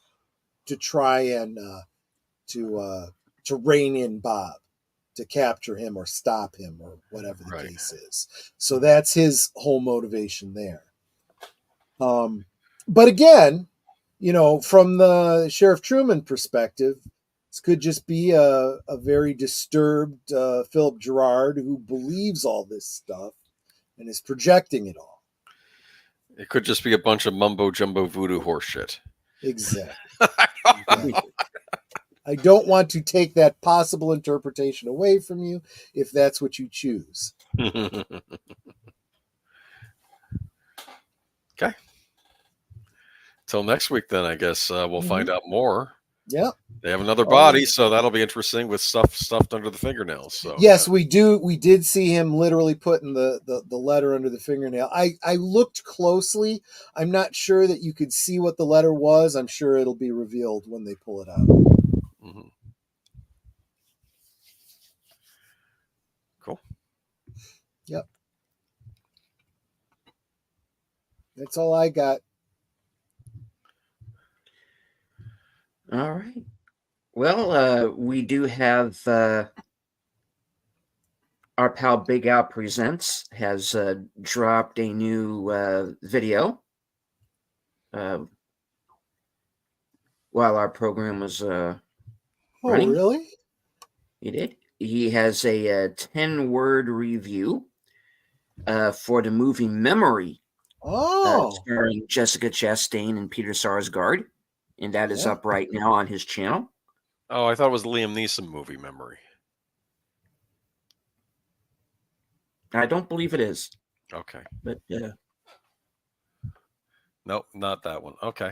to try and to rein in Bob, to capture him or stop him or whatever the Right. case is. So that's his whole motivation there. But again, from the Sheriff Truman perspective, this could just be a very disturbed Philip Gerard who believes all this stuff and is projecting it all. It could just be a bunch of mumbo jumbo voodoo horse shit. Exactly. I don't want to take that possible interpretation away from you if that's what you choose. Okay. Till next week, then, I guess we'll find out more. Yeah. They have another body, so that'll be interesting with stuff stuffed under the fingernails. So yes, we do. We did see him literally putting the letter under the fingernail. I looked closely. I'm not sure that you could see what the letter was. I'm sure it'll be revealed when they pull it out. Mm-hmm. Cool. Yep. That's all I got. All right. Well, we do have our pal Big Al Presents has dropped a new video while our program was running. Oh, really? He did. He has a 10-word review for the movie Memory, starring Jessica Chastain and Peter Sarsgaard, and that is up right now on his channel. Oh, I thought it was the Liam Neeson movie Memory. I don't believe it is. Okay. But nope, not that one. Okay.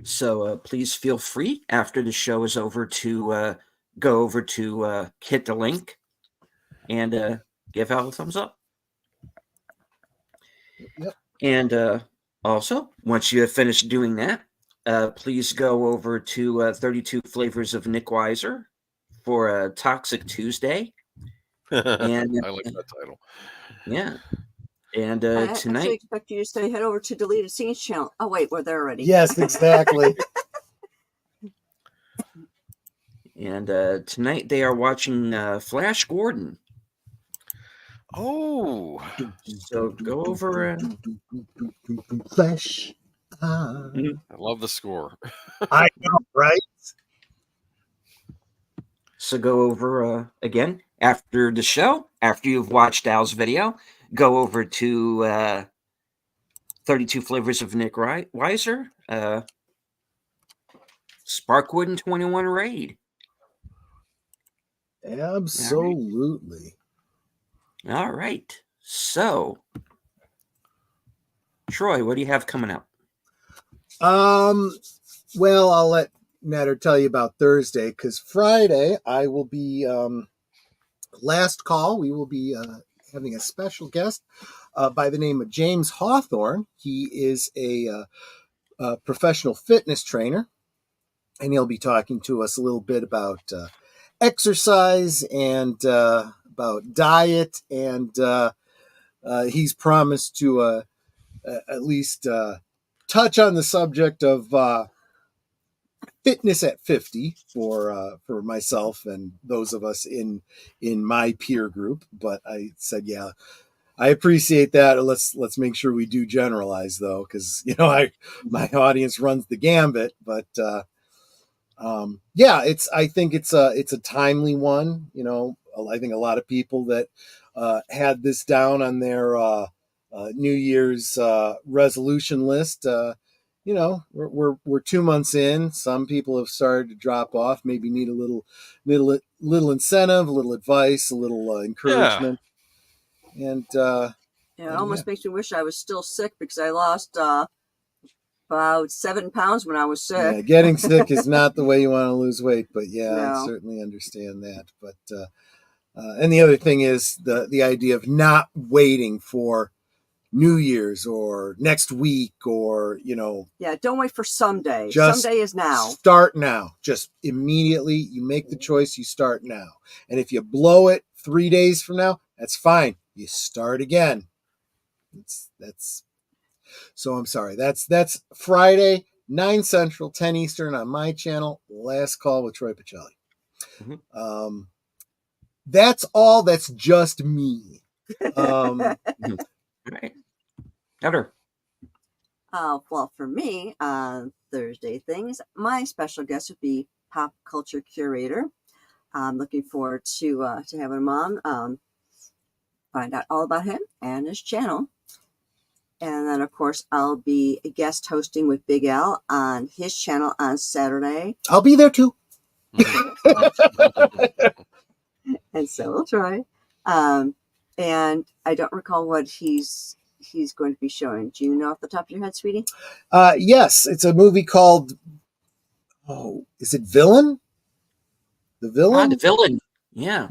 So please feel free after the show is over to go over to hit the link and give Al a thumbs up. Yep. And also, once you have finished doing that, please go over to 32 Flavors of Nick Weiser for Toxic Tuesday. And I like that title. Yeah. And I tonight, actually expect you to say head over to Deleted Scenes channel. Oh wait, we're there already. Yes, exactly. and tonight they are watching Flash Gordon. Oh, so go over. Flash. I love the score. I know, right? So go over again after the show, after you've watched Al's video, go over to 32 Flavors of Nick Weiser, Sparkwood and 21 Raid. Absolutely. All right. So, Troy, what do you have coming up? Well, I'll let Natter tell you about Thursday, because Friday I will be last call. We will be having a special guest. by the name of James Hawthorne. He is a professional fitness trainer, and he'll be talking to us a little bit about exercise and about diet, and he's promised to at least touch on the subject of fitness at 50 for myself and those of us in my peer group. But I said, yeah, I appreciate that. Let's make sure we do generalize though, because my audience runs the gambit. But yeah, I think it's a timely one. I think a lot of people that had this down on their New Year's resolution list. We're 2 months in. Some people have started to drop off. Maybe need a little incentive, a little advice, a little encouragement. And it almost makes me wish I was still sick, because I lost about 7 pounds when I was sick. Yeah, getting sick is not the way you want to lose weight, but yeah, No. I certainly understand that. But and the other thing is the idea of not waiting for New Year's or next week or Yeah, don't wait for someday. Just someday is now. Start now. Just immediately, you make the choice, you start now. And if you blow it 3 days from now, that's fine. You start again. That's so I'm sorry. That's Friday, 9 Central, 10 Eastern on my channel. Last Call with Troy Pacelli. Mm-hmm. That's all. That's just me. Right. Heather. Well, for me, on Thursday things, my special guest would be pop culture curator. I'm looking forward to having him on, find out all about him and his channel. And then, of course, I'll be a guest hosting with Big Al on his channel on Saturday. I'll be there too. And so we'll try. And I don't recall what he's going to be showing. Do you know off the top of your head, sweetie? Yes, it's a movie called, is it Villain? The Villain? The Villain. Yeah.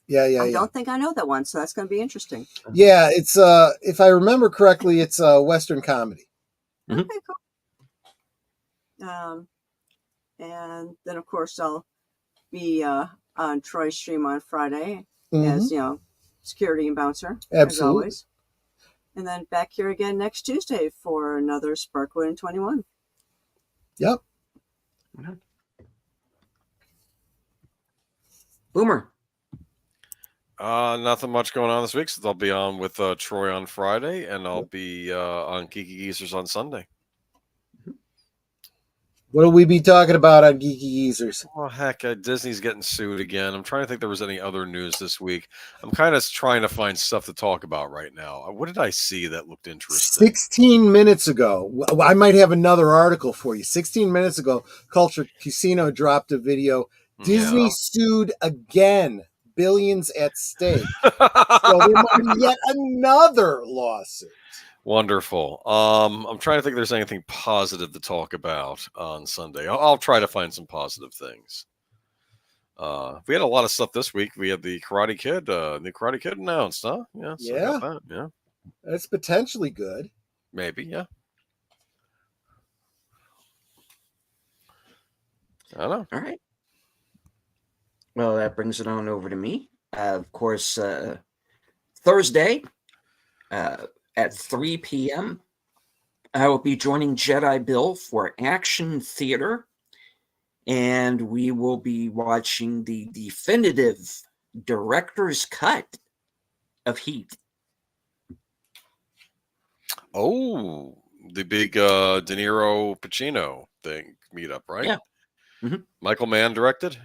Yeah. I don't think I know that one, so that's going to be interesting. Yeah, it's if I remember correctly, it's a Western comedy. Mm-hmm. Okay, cool. And then of course I'll be on Troy's stream on Friday as security and bouncer, Absolutely. as always. And then back here again next Tuesday for another Sparkwood in 21. Yep. Boomer. Nothing much going on this week, so I'll be on with Troy on Friday, and I'll be on Geeky Geezers on Sunday. What will we be talking about on Geeky Geezers? Oh, heck, Disney's getting sued again. I'm trying to think there was any other news this week. I'm kind of trying to find stuff to talk about right now. What did I see that looked interesting? 16 minutes ago, I might have another article for you. 16 minutes ago, Culture Casino dropped a video. Disney sued again. Billions at stake. So there might be yet another lawsuit. Wonderful. I'm trying to think if there's anything positive to talk about on Sunday. I'll try to find some positive things. We had a lot of stuff this week. We had the Karate Kid, new Karate Kid announced, huh? Yeah. So Yeah. that. Yeah. That's potentially good. Maybe, yeah. I don't know. All right. Well, that brings it on over to me. Of course, Thursday at 3 p.m., I will be joining Jedi Bill for Action Theater, and we will be watching the definitive director's cut of Heat. Oh, the big De Niro Pacino thing meetup, right? Yeah. Mm-hmm. Michael Mann directed?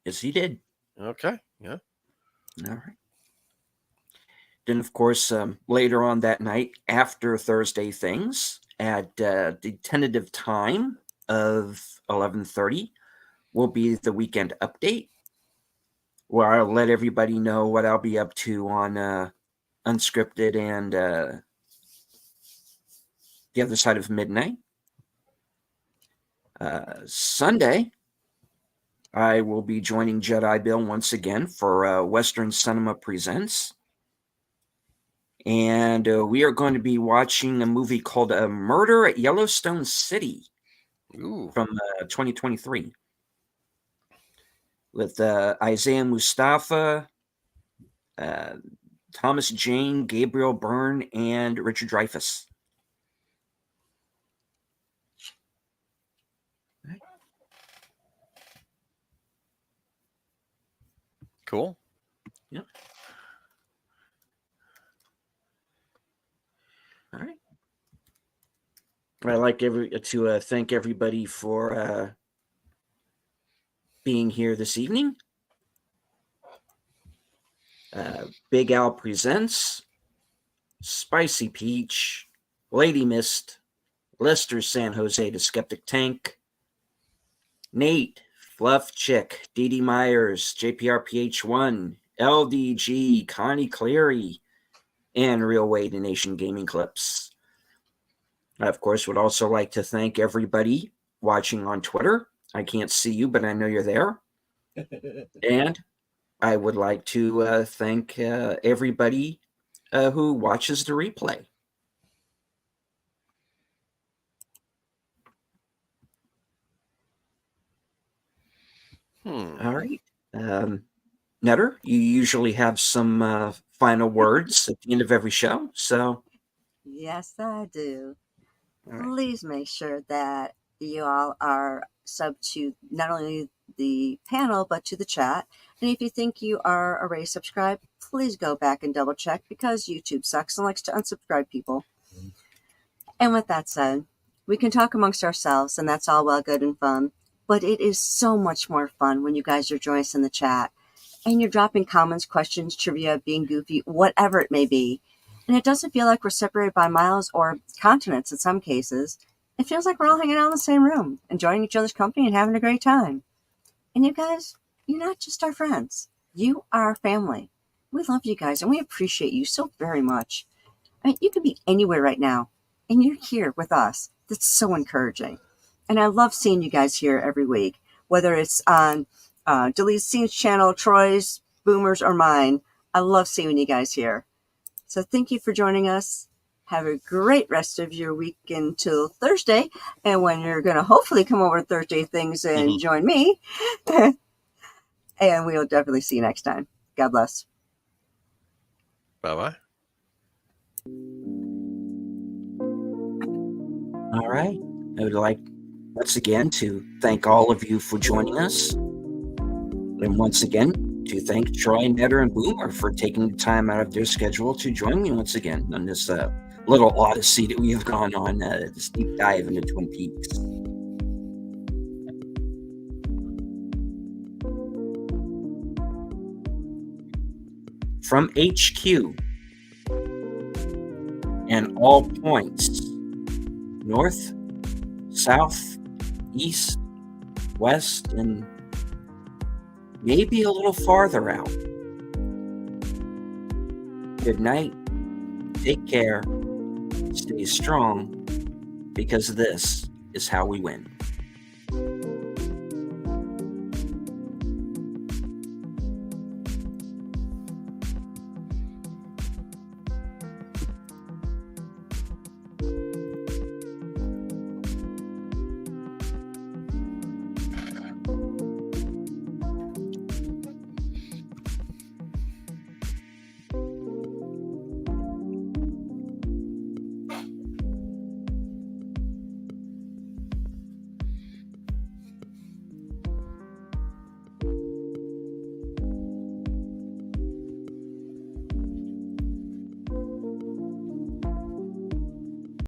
Yes, he did. Okay, yeah. All right. Then, of course, later on that night, after Thursday Things, at the tentative time of 11:30, will be the weekend update, where I'll let everybody know what I'll be up to on Unscripted and The Other Side of Midnight. Sunday, I will be joining Jedi Bill once again for Western Cinema Presents. And we are going to be watching a movie called Murder at Yellowstone City Ooh. from 2023 with Isaiah Mustafa, Thomas Jane, Gabriel Byrne, and Richard Dreyfuss. Cool. Yep. All right. I'd like to thank everybody for being here this evening. Big Al Presents, Spicy Peach, Lady Mist, Lester San Jose to Skeptic Tank, Nate, Fluff Chick, Dee Dee Myers, JPRPH1, LDG, Connie Cleary, and Real Way to Nation Gaming Clips. I, of course, would also like to thank everybody watching on Twitter. I can't see you, but I know you're there. And I would like to thank everybody who watches the replay. All right. Netter, you usually have some final words at the end of every show. So, Yes, I do. all right. Please make sure that you all are sub to not only the panel but to the chat. And if you think you are already subscribed, please go back and double check because YouTube sucks and likes to unsubscribe people. And with that said, we can talk amongst ourselves, and that's all well, good, and fun. But it is so much more fun when you guys are joining us in the chat and you're dropping comments, questions, trivia, being goofy, whatever it may be. And it doesn't feel like we're separated by miles or continents in some cases. It feels like we're all hanging out in the same room, enjoying each other's company and having a great time. And you guys, you're not just our friends. You are our family. We love you guys and we appreciate you so very much. I mean, you could be anywhere right now and you're here with us. That's so encouraging. And I love seeing you guys here every week, whether it's on Deleted Scenes channel, Troy's, Boomers, or mine. I love seeing you guys here. So thank you for joining us. Have a great rest of your week until Thursday. And when you're going to hopefully come over to Thursday Things and join me. And we'll definitely see you next time. God bless. Bye-bye. All right. I would like once again to thank all of you for joining us. And once again, to thank Troy, Netter, and Boomer for taking the time out of their schedule to join me once again on this little odyssey that we have gone on, this deep dive into Twin Peaks. From HQ and all points, north, south, east, west, and maybe a little farther out. Good night. Take care. Stay strong, because this is how we win.